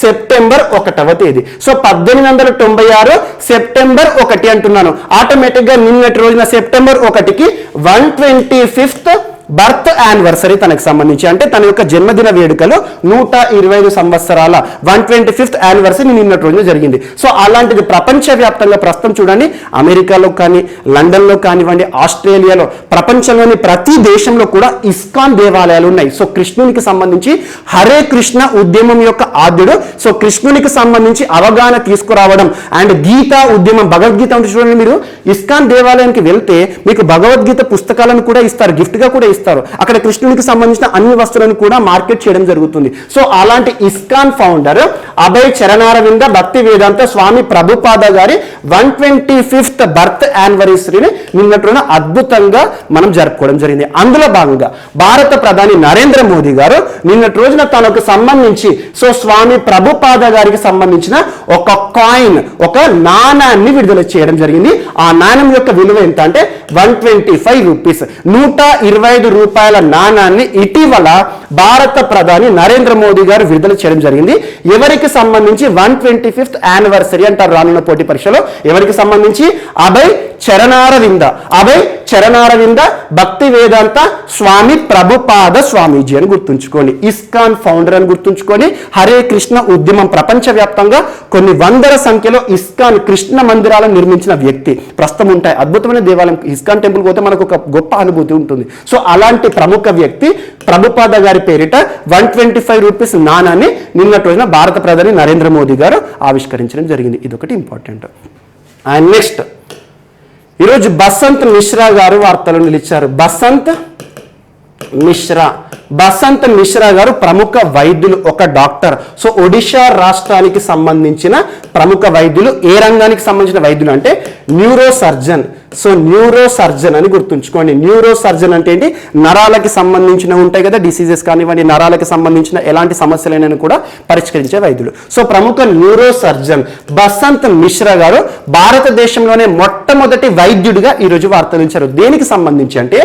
సెప్టెంబర్ 1వ తేదీ. సో 1896 సెప్టెంబర్ 1 అంటున్నాను. ఆటోమేటిక్ గా నిన్నటి రోజున సెప్టెంబర్ 1కి 125th బర్త్ యానివర్సరీ తనకు సంబంధించి, అంటే తన యొక్క జన్మదిన వేడుకలు 125 సంవత్సరాల 125th యానివర్సరీ నిన్నటి రోజున జరిగింది. సో అలాంటిది ప్రపంచవ్యాప్తంగా ప్రస్తుతం చూడండి, అమెరికాలో కానీ లండన్లో కానివ్వండి, ఆస్ట్రేలియాలో, ప్రపంచంలోని ప్రతి దేశంలో కూడా ఇస్కాన్ దేవాలయాలు ఉన్నాయి. సో కృష్ణునికి సంబంధించి హరే కృష్ణ ఉద్యమం యొక్క ఆద్యుడు. సో కృష్ణునికి సంబంధించి అవగాహన తీసుకురావడం అండ్ గీతా ఉద్యమం, భగవద్గీత అంటే చూడండి, మీరు ఇస్కాన్ దేవాలయానికి వెళ్తే మీకు భగవద్గీత పుస్తకాలను కూడా ఇస్తారు, గిఫ్ట్ గా కూడా ఇస్తారు. అక్కడ కృష్ణునికి సంబంధించిన అన్ని వస్తువులను కూడా మార్కెట్ చేయడం జరుగుతుంది. సో అలాంటి ఇస్కాన్ ఫౌండర్ అభయ్ చరణారవింద భక్తి వేదాంత స్వామి ప్రభుపాద గారి 125th బర్త్ యానివర్సరీని నిన్నటి రోజున అద్భుతంగా మనం జరుపుకోవడం జరిగింది. అందులో భాగంగా భారత ప్రధాని నరేంద్ర మోదీ గారు నిన్నటి రోజున తనకు సంబంధించి సో స్వామి ప్రభుపాద గారికి సంబంధించిన ఒక కాయిన్, ఒక నాణాన్ని విడుదల చేయడం జరిగింది. ఆ నాణ్యం యొక్క విలువ ఎంత అంటే 125 రూపీస్, 125 రూపాయల నాణాన్ని ఇటీవల భారత ప్రధాని నరేంద్ర మోదీ గారు విడుదల చేయడం జరిగింది. ఎవరికి సంబంధించి? 125th యానివర్సరీ అంటారు రానున్న పోటీ పరీక్షలో. ఎవరికి సంబంధించి? అభయ్ చరణారవింద భక్తి వేదాంత స్వామి ప్రభుపాద స్వామీజీ అని గుర్తుంచుకోండి. ఇస్కాన్ ఫౌండర్ అని గుర్తుంచుకొని హరే కృష్ణ ఉద్యమం ప్రపంచవ్యాప్తంగా కొన్ని వందల సంఖ్యలో ఇస్కాన్ కృష్ణ మందిరాలను నిర్మించిన వ్యక్తి. ప్రస్తుతం ఉంటాయి, అద్భుతమైన దేవాలయం ఇస్కాన్ టెంపుల్ పోతే మనకు ఒక గొప్ప అనుభూతి ఉంటుంది. సో అలాంటి ప్రముఖ వ్యక్తి ప్రభుపాద గారి పేరిట 125 రూపీస్ నాణాన్ని నిన్నటి రోజున భారత ప్రధాని నరేంద్ర మోదీ గారు ఆవిష్కరించడం జరిగింది. ఇదొకటి ఇంపార్టెంట్. అండ్ నెక్స్ట్ ఈరోజు బసంత్ మిశ్రా గారు వార్తలు నిలిచారు. బసంత్ మిశ్రా గారు ప్రముఖ వైద్యులు, ఒక డాక్టర్. సో ఒడిషా రాష్ట్రానికి సంబంధించిన ప్రముఖ వైద్యులు. ఏ రంగానికి సంబంధించిన వైద్యులు అంటే neuro surgeon. So neuro surgeon అని గుర్తుంచుకోండి. న్యూరో సర్జన్ అంటే ఏంటి? నరాలకి సంబంధించిన ఉంటాయి కదా డిసీజెస్ కానివ్వండి, నరాలకి సంబంధించిన ఎలాంటి సమస్యలైనా కూడా పరిష్కరించే వైద్యులు. సో ప్రముఖ న్యూరో సర్జన్ బసంత్ మిశ్రా గారు భారతదేశంలోనే మొట్టమొదటి వైద్యుడిగా ఈరోజు వార్తలించారు. దేనికి సంబంధించి అంటే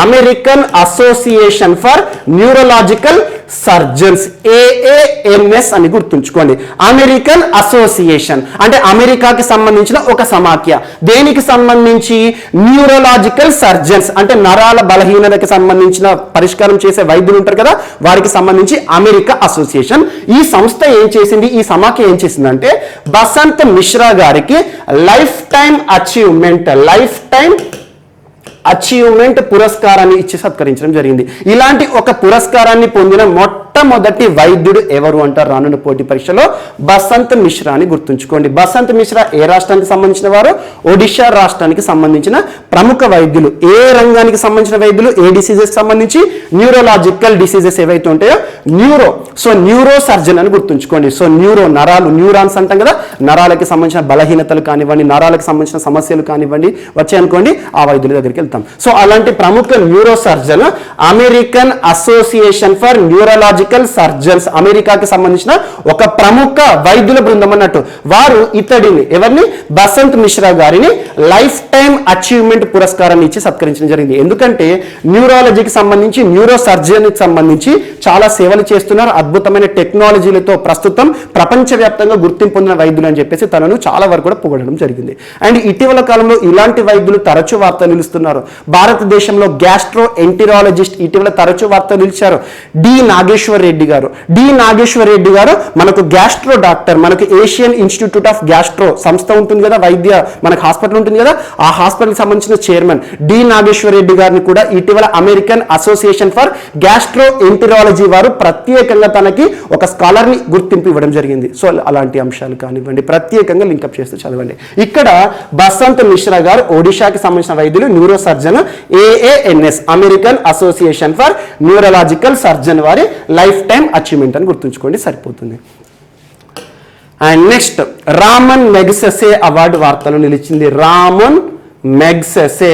American association for neurological surgeons, AANS అని గుర్తుంచుకోండి. అమెరికన్ అసోసియేషన్ అంటే అమెరికాకి సంబంధించిన ఒక సమాఖ్య. దేనికి సంబంధించి? న్యూరలాజికల్ సర్జన్స్ అంటే నరాల బలహీనతకి సంబంధించిన పరిష్కారం చేసే వైద్యులు ఉంటారు కదా, వారికి సంబంధించి అమెరికా అసోసియేషన్. ఈ సంస్థ ఏం చేసింది, ఈ సమాఖ్య ఏం చేసిందంటే బసంత్ మిశ్రా గారికి లైఫ్ టైం అచీవ్మెంట్ పురస్కారాన్ని ఇచ్చి సత్కరించడం జరిగింది. ఇలాంటి ఒక పురస్కారాన్ని పొందిన మొట్టమొదటి వైద్యుడు ఎవరు అంటారు రానున్న పోటీ పరీక్షలో? బసంత్ మిశ్రా అని గుర్తుంచుకోండి. బసంత్ మిశ్రా ఏ రాష్ట్రానికి సంబంధించిన వారు? ఒడిషా రాష్ట్రానికి సంబంధించిన ప్రముఖ వైద్యులు. ఏ రంగానికి సంబంధించిన వైద్యులు? ఏ డిసీజెస్ సంబంధించి? న్యూరోలాజికల్ డిసీజెస్ ఏవైతే ఉంటాయో న్యూరో. సో న్యూరో సర్జన్ అని గుర్తుంచుకోండి. సో న్యూరో నరాలు, న్యూరాన్స్ అంటాం కదా, నరాలకి సంబంధించిన బలహీనతలు కానివ్వండి, నరాలకు సంబంధించిన సమస్యలు కానివ్వండి వచ్చాయనుకోండి, ఆ వైద్యుల దగ్గరికి వెళ్తాం. సో అలాంటి ప్రముఖ neuro surgeon American association for neurological surgeons, అమెరికాకి సంబంధించిన ఒక ప్రముఖ వైద్యుల బృందం అన్నట్టు. వారు ఇతడిని, ఎవరిని? బసంత్ మిశ్రా గారిని లైఫ్ టైం అచీవ్మెంట్ పురస్కారాన్ని ఇచ్చి సత్కరించడం జరిగింది. ఎందుకంటే న్యూరాలజీకి సంబంధించి, న్యూరో సర్జన్కి సంబంధించి చాలా సేవలు చేస్తున్నారు. అద్భుతమైన టెక్నాలజీలతో ప్రస్తుతం ప్రపంచవ్యాప్తంగా గుర్తింపు పొందిన వైద్యులు అని చెప్పేసి తనను చాలా వరకు కూడా పొగడడం జరిగింది. అండ్ ఇటీవల కాలంలో ఇలాంటి వైద్యులు తరచూ వార్తలు నిలుస్తున్నారు. భారతదేశంలో గ్యాస్ట్రో ఎంటరాలజిస్ట్ ఇటీవల తరచూ వార్తలు నిలిచారు. డి నాగేశ్వర్ రెడ్డి గారు మనకు గ్యాస్ట్రో డాక్టర్. మనకు ఏషియన్ ఇన్స్టిట్యూట్ ఆఫ్ గ్యాస్ట్రో సంస్థ ఉంటుంది కదా, వైద్య మనకు హాస్పిటల్ ఉంటుంది కదా, ఆ హాస్పిటల్కి సంబంధించిన చైర్మన్ డి నాగేశ్వర్ రెడ్డి గారిని కూడా ఇటీవల American association for gastro enterology వారు ప్రత్యేకంగా తనకి ఒక స్కాలర్ని గుర్తింపు ఇవ్వడం జరిగింది. సో అలాంటి అంశాలు కానివ్వండి ప్రత్యేకంగా లింకప్ చేస్తూ చదవండి. ఇక్కడ బసంత్ మిశ్రా గారు ఒడిషాకి సంబంధించిన వైద్యులు, neuro surgeon, AANS American association for neurological surgeon వారి లైఫ్ టైం అచీవ్మెంట్ అని గుర్తుంచుకోండి, సరిపోతుంది. And next Raman Magsaysay award వార్తలు నిలిచింది. రామన్ మెగ్సెసే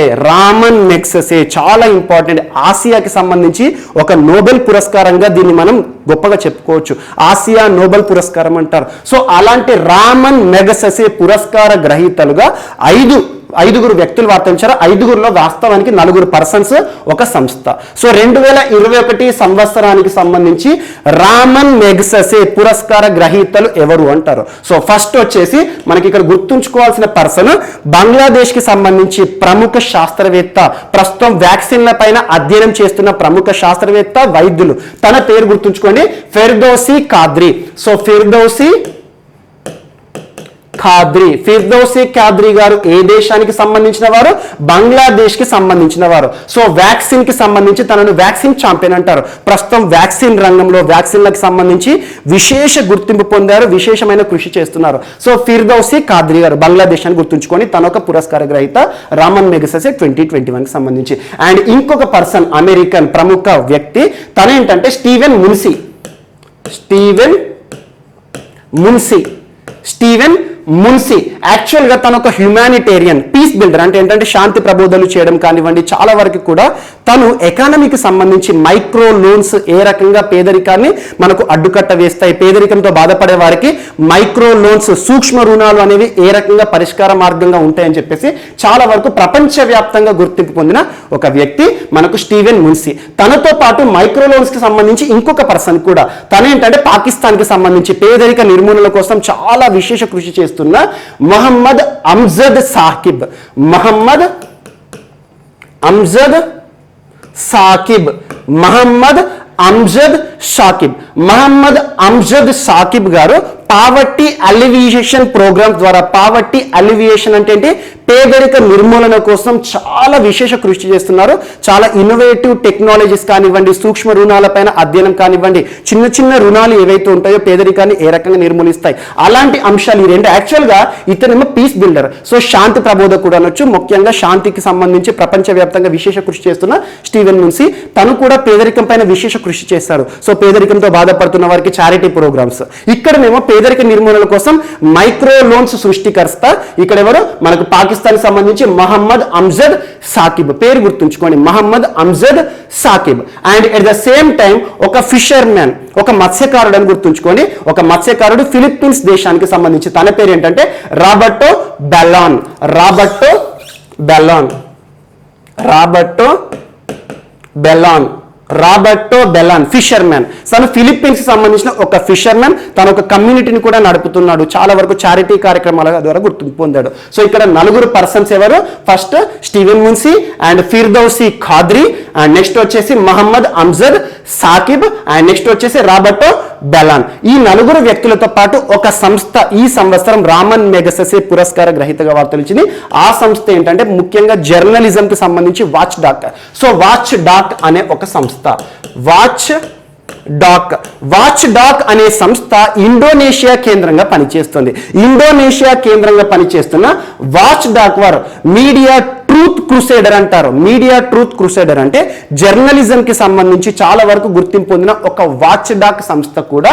చాలా ఇంపార్టెంట్. ఆసియాకి సంబంధించి ఒక నోబెల్ పురస్కారంగా దీన్ని మనం గొప్పగా చెప్పుకోవచ్చు. ఆసియా నోబెల్ పురస్కారం అంటారు. సో అలాంటి రామన్ మెగ్సెసే పురస్కార గ్రహీతలుగా ఐదుగురు వ్యక్తులు వార్తించారు. ఐదుగురులో వాస్తవానికి 4 పర్సన్స్ ఒక సంస్థ. సో 2021 సంవత్సరానికి సంబంధించి రామన్ మెగ్సెసే పురస్కార గ్రహీతలు ఎవరు అంటారు. సో ఫస్ట్ వచ్చేసి మనకి ఇక్కడ గుర్తుంచుకోవాల్సిన పర్సన్ బంగ్లాదేశ్ కి సంబంధించి ప్రముఖ శాస్త్రవేత్త, ప్రస్తుతం వ్యాక్సిన్ల పైన అధ్యయనం చేస్తున్న ప్రముఖ శాస్త్రవేత్త, వైద్యులు. తన పేరు గుర్తుంచుకోండి, ఫిర్దౌసీ కాద్రీ. సో ఫిర్దౌసీ ఖాద్రీ గారు ఏ దేశానికి సంబంధించిన వారు? బంగ్లాదేశ్ కి సంబంధించిన వారు. సో వ్యాక్సిన్ కి సంబంధించి తనను వ్యాక్సిన్ ఛాంపియన్ అంటారు. ప్రస్తుతం వ్యాక్సిన్ రంగంలో వ్యాక్సిన్లకు సంబంధించి విశేష గుర్తింపు పొందారు, విశేషమైన కృషి చేస్తున్నారు. సో ఫిర్దౌసీ కాద్రీ గారు బంగ్లాదేశ్ అని గుర్తుంచుకొని తన ఒక పురస్కార గ్రహీత రామన్ మెగ్సెసే 2021 కి సంబంధించి. అండ్ ఇంకొక పర్సన్ అమెరికన్ ప్రముఖ వ్యక్తి, తనేంటంటే స్టీవెన్ మున్సీ. యాక్చువల్గా తను ఒక హ్యుమానిటేరియన్, పీస్ బిల్డర్. అంటే ఏంటంటే శాంతి ప్రబోధనలు చేయడం కానివ్వండి, చాలా వరకు కూడా తను ఎకానమీకి సంబంధించి మైక్రో లోన్స్ ఏ రకంగా పేదరికాన్ని మనకు అడ్డుకట్ట వేస్తాయి, పేదరికంతో బాధపడే వారికి మైక్రో లోన్స్, సూక్ష్మ రుణాలు అనేవి ఏ రకంగా పరిష్కార మార్గంగా ఉంటాయని చెప్పేసి చాలా వరకు ప్రపంచవ్యాప్తంగా గుర్తింపు పొందిన ఒక వ్యక్తి మనకు స్టీవెన్ మున్సీ. తనతో పాటు మైక్రో లోన్స్ కి సంబంధించి ఇంకొక పర్సన్ కూడా, తనేంటంటే పాకిస్తాన్ కి సంబంధించి పేదరిక నిర్మూలన కోసం చాలా విశేష కృషి చేస్తున్న మహమ్మద్ అమ్జద్ సాకిబ్ గారు పావర్టీ అలివియేషన్ ప్రోగ్రామ్ ద్వారా, పావర్టీ అలివియేషన్ అంటే ఏంటి? పేదరిక నిర్మూలన కోసం చాలా విశేష కృషి చేస్తున్నారు. చాలా ఇన్నోవేటివ్ టెక్నాలజీస్ కానివ్వండి, సూక్ష్మ రుణాలపైన అధ్యయనం కానివ్వండి, చిన్న చిన్న రుణాలు ఏవైతే ఉంటాయో పేదరికాన్ని ఏ రకంగా నిర్మూలిస్తాయి అలాంటి అంశాలు ఈ రెండు. యాక్చువల్గా ఇతనేమో పీస్ బిల్డర్, సో శాంతి ప్రబోధకుడు అనొచ్చు. ముఖ్యంగా శాంతికి సంబంధించి ప్రపంచవ్యాప్తంగా విశేష కృషి చేస్తున్న స్టీవెన్ మున్సీ తను కూడా పేదరికం పైన విశేష కృషి చేస్తారు. సో పేదరికంతో బాధపడుతున్న వారికి చారిటీ ప్రోగ్రామ్స్. ఇక్కడనేమో పేదరిక నిర్మూలన కోసం మైక్రో లోన్స్ సృష్టికర్త ఇక్కడ ఎవరు మనకు పాకిస్తాన్ సంబంధించి మహమ్మద్ అమ్జద్ సాకిబ్, పేరు గుర్తుంచుకోండి, Mohammad Amjad Saqib. And at the same time ఒక ఫిషర్ మ్యాన్, ఒక మత్స్యకారుడు అని గుర్తుంచుకోండి. ఒక మత్స్యకారుడు ఫిలిప్పీన్స్ దేశానికి సంబంధించి, తన పేరు ఏంటంటే రాబర్టో bell on. రాబర్టో bell on, రాబర్టో bell on, రాబర్టో bell on fissure man. తను ఫిలిప్పీన్స్ సంబంధించిన ఒక ఫిషర్ మ్యాన్. తను ఒక కమ్యూనిటీని కూడా నడుపుతున్నాడు. చాలా వరకు చారిటీ కార్యక్రమాల ద్వారా గుర్తింపు పొందాడు. సో ఇక్కడ నలుగురు పర్సన్స్ ఎవరు? First Steven Munsi and Firdausi Qadri, and next వచ్చేసి మహమ్మద్ అమ్జద్ సాకిబ్, అండ్ నెక్స్ట్ వచ్చేసి రాబర్టో బెలాన్. ఈ నలుగురు వ్యక్తులతో పాటు ఒక సంస్థ ఈ సంవత్సరం రామన్ మెగసెసే పురస్కార గ్రహీతగా వార్తలిచ్చింది. ఆ సంస్థ ఏంటంటే ముఖ్యంగా జర్నలిజం కి సంబంధించి watch doc. So watch doc అనే ఒక సంస్థ, వాచ్ డాక్ అనే సంస్థ ఇండోనేషియా కేంద్రంగా పనిచేస్తుంది. ఇండోనేషియా కేంద్రంగా పనిచేస్తున్న వాచ్ డాక్ వారు మీడియా ట్రూత్ క్రూసేడర్ అంటారు. మీడియా ట్రూత్ క్రూసేడర్ అంటే జర్నలిజం కి సంబంధించి చాలా వరకు గుర్తింపు పొందిన ఒక వాచ్ డాక్ సంస్థ కూడా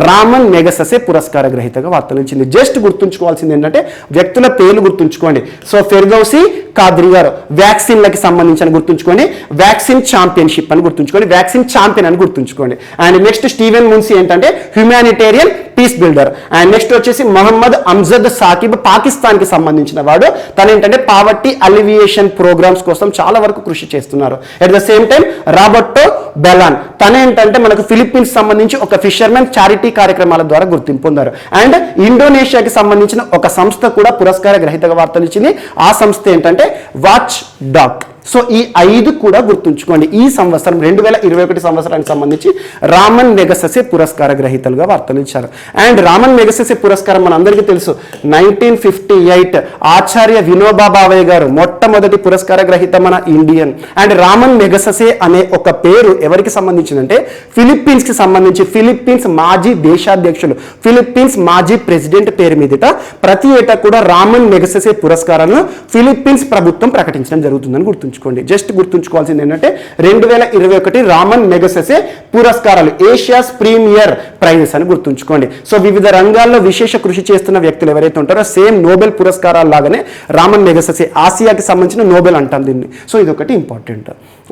రామన్ మెగసెసే పురస్కార గ్రహీతగా వార్తలించింది. జస్ట్ గుర్తుంచుకోవాల్సింది ఏంటంటే వ్యక్తుల పేర్లు గుర్తుంచుకోండి. సో ఫిర్దౌసీ ఖాద్రీ గారు వ్యాక్సిన్లకి సంబంధించి అని గుర్తుంచుకోండి, వ్యాక్సిన్ ఛాంపియన్షిప్ అని గుర్తుంచుకోండి, వ్యాక్సిన్ ఛాంపియన్ అని గుర్తుంచుకోండి. అండ్ నెక్స్ట్ స్టీవెన్ మున్సీ ఏంటంటే humanitarian peace builder. And next వచ్చేసి మహమ్మద్ అమ్జద్ సాకిబ్ పాకిస్తాన్ కి సంబంధించిన వాడు. తను ఏంటంటే పావర్టీ అలివియేషన్ ప్రోగ్రామ్స్ కోసం చాలా వరకు కృషి చేస్తున్నారు. At the same time Roberto Ballon తనేంటంటే మనకు ఫిలిప్పీన్స్ సంబంధించి ఒక ఫిషర్మెన్ చారిటీ కార్యక్రమాల ద్వారా గుర్తింపు పొందారు. అండ్ ఇండోనేషియాకి సంబంధించిన ఒక సంస్థ కూడా పురస్కార గ్రహీతగా వార్తలిచ్చింది. ఆ సంస్థ ఏంటంటే వాచ్ డాక్. సో ఈ 5 కూడా గుర్తుంచుకోండి. ఈ సంవత్సరం 2021 సంవత్సరానికి సంబంధించి రామన్ మెగసెసే పురస్కార గ్రహీతలుగా వార్తలిచ్చారు. అండ్ రామన్ మెగసెసే పురస్కారం మన అందరికీ తెలుసు 1958 ఆచార్య వినోబా భావే గారు మొట్టమొదటి పురస్కార గ్రహీత మన ఇండియన్. అండ్ రామన్ మెగసెసే అనే ఒక పేరు ఎవరికి సంబంధించిందంటే ఫిలిప్పీన్స్ కి సంబంధించి, ఫిలిప్పీన్స్ మాజీ దేశాధ్యక్షులు, ఫిలిప్పీన్స్ మాజీ ప్రెసిడెంట్ పేరు మీదట ప్రతి ఏటా కూడా రామన్ మెగసెసే పురస్కారాలను ఫిలిప్పీన్స్ ప్రభుత్వం ప్రకటించడం జరుగుతుందని గుర్తుంచుకోండి. జస్ట్ గుర్తుంచుకోవాల్సింది ఏంటంటే 2021 రామన్ మెగసెసే పురస్కారాలు ఏషియాస్ ప్రీమియర్ ప్రైజెస్ అని గుర్తుంచుకోండి. సో వివిధ రంగాల్లో విశేష కృషి చేస్తున్న వ్యక్తులు ఎవరైతే ఉంటారో సేమ్ నోబెల్ పురస్కారాలు లాగానే రామన్ మెగసెసే ఆసియాకి సంబంధించిన నోబెల్ అంటాం దీన్ని. సో ఇదొకటి ఇంపార్టెంట్.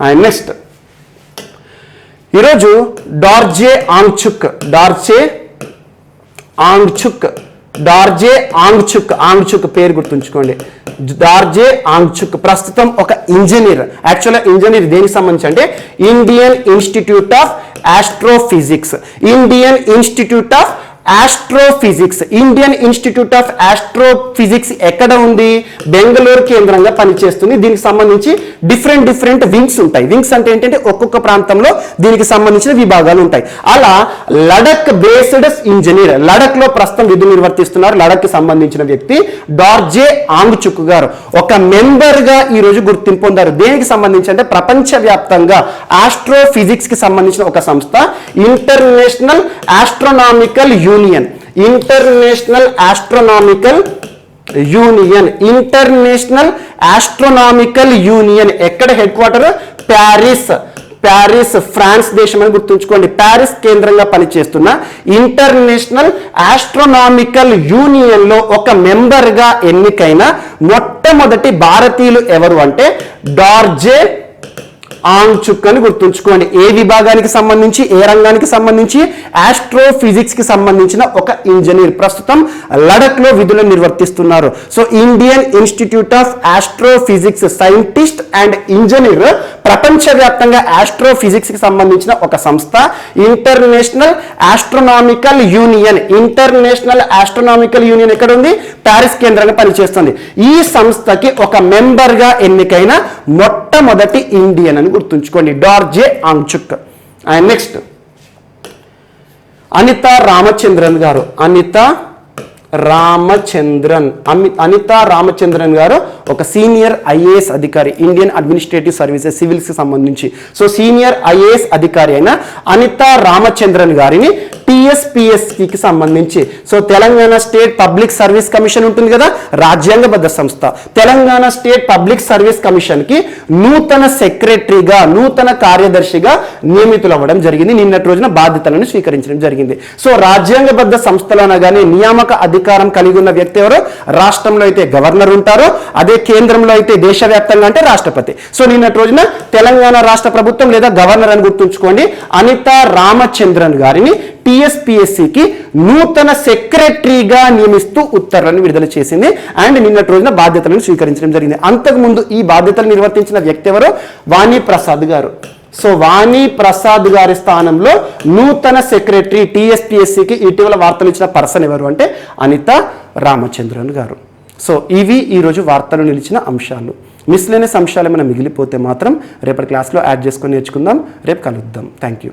అండ్ నెక్స్ట్ ఈరోజు డార్జే ఆంగ్చుక్ పేరు గుర్తుంచుకోండి. డార్జే ఆంగ్చుక్ ప్రస్తుతం ఒక ఇంజనీర్. యాక్చువల్గా ఇంజనీర్ దేనికి సంబంధించి అంటే Indian Institute of astrophysics. Indian Institute of astrophysics ఎక్కడ ఉంది? బెంగళూరు కేంద్రంగా పనిచేస్తుంది. దీనికి సంబంధించి డిఫరెంట్ వింగ్స్ ఉంటాయి. వింగ్స్ అంటే ఏంటంటే ఒక్కొక్క ప్రాంతంలో దీనికి సంబంధించిన విభాగాలు ఉంటాయి. అలా లడక్ బేస్డ్ ఇంజనీర్, లడక్ లో ప్రస్తుతం విధులు నిర్వర్తిస్తున్నారు. లడక్ కి సంబంధించిన వ్యక్తి డార్జే ఆంగ్చుక్ గారు ఒక మెంబర్ గా ఈ రోజు గుర్తింపు పొందారు. దేనికి సంబంధించి అంటే ప్రపంచవ్యాప్తంగా ఆస్ట్రోఫిజిక్స్ కి సంబంధించిన ఒక సంస్థ ఇంటర్నేషనల్ ఆస్ట్రోనామికల్ యూనియన్ ఎక్కడ హెడ్ క్వార్టర్? ప్యారిస్ ఫ్రాన్స్ దేశం అని గుర్తుంచుకోండి. ప్యారిస్ కేంద్రంగా పనిచేస్తున్న ఇంటర్నేషనల్ ఆస్ట్రోనామికల్ యూనియన్ లో ఒక మెంబర్ గా ఎన్నికైన మొట్టమొదటి భారతీయులు ఎవరు అంటే డార్జే ఆంగ్చుక్ అని గుర్తుంచుకోండి. ఏ విభాగానికి సంబంధించి, ఏ రంగానికి సంబంధించి? ఆస్ట్రోఫిజిక్స్ కి సంబంధించిన ఒక ఇంజనీర్ ప్రస్తుతం లడక్ లో విధులు నిర్వర్తిస్తున్నారు. So Indian Institute of Astrophysics scientist and engineer ప్రపంచవ్యాప్తంగా ఆస్ట్రోఫిజిక్స్ కి సంబంధించిన ఒక సంస్థ ఇంటర్నేషనల్ ఆస్ట్రోనామికల్ యూనియన్ ఎక్కడ ఉంది? ప్యారిస్ కేంద్రంగా పనిచేస్తుంది. ఈ సంస్థకి ఒక మెంబర్ గా ఎన్నికైన మొట్టమొదటి ఇండియన్ అని గుర్తుంచుకోండి డార్జే ఆంగ్చుక్. అండ్ నెక్స్ట్ అనితా రామచంద్రన్ గారు. అనితా రామచంద్రన్. అనితా రామచంద్రన్ గారు ఒక సీనియర్ ఐఏఎస్ అధికారి, ఇండియన్ అడ్మినిస్ట్రేటివ్ సర్వీసెస్ సివిల్స్ కి సంబంధించి. సో సీనియర్ ఐఏఎస్ అధికారి అయిన అనితా రామచంద్రన్ గారిని టిఎస్పిఎస్సికి సంబంధించి, so Telangana state public service commission ఉంటుంది కదా, రాజ్యాంగబద్ధ సంస్థ. Telangana state public service commission కి నూతన సెక్రటరీగా, నూతన కార్యదర్శిగా నియమితులు అవ్వడం జరిగింది. నిన్నటి రోజున బాధ్యతలను స్వీకరించడం జరిగింది. సో రాజ్యాంగబద్ధ సంస్థలు అనగానే నియామక అధికారం కలిగి ఉన్న వ్యక్తి ఎవరో, రాష్ట్రంలో అయితే గవర్నర్ ఉంటారో, అదే కేంద్రంలో అయితే దేశవ్యాప్తంగా అంటే రాష్ట్రపతి. సో నిన్నటి రోజున తెలంగాణ రాష్ట్ర ప్రభుత్వం లేదా గవర్నర్ అని గుర్తుంచుకోండి, అనితా రామచంద్రన్ గారిని టిఎస్పిఎస్సికి నూతన సెక్రటరీగా నియమిస్తూ ఉత్తర్వులను విడుదల చేసింది. అండ్ నిన్నటి రోజున బాధ్యతలను స్వీకరించడం జరిగింది. అంతకుముందు ఈ బాధ్యతలు నిర్వర్తించిన వ్యక్తి ఎవరో, వాణి ప్రసాద్ గారు. సో వాణి ప్రసాద్ గారి స్థానంలో నూతన సెక్రటరీ టిఎస్పిఎస్సికి ఇటీవల వార్తలు ఇచ్చిన పర్సన్ ఎవరు అంటే అనితా రామచంద్రన్ గారు. సో ఇవి ఈరోజు వార్తలు నిలిచిన అంశాలు. మిస్లేనియస్ అంశాలు ఏమైనా మిగిలిపోతే మాత్రం రేపటి క్లాస్లో యాడ్ చేసుకొని నేర్చుకుందాం. రేపు కలుద్దాం. Thank you.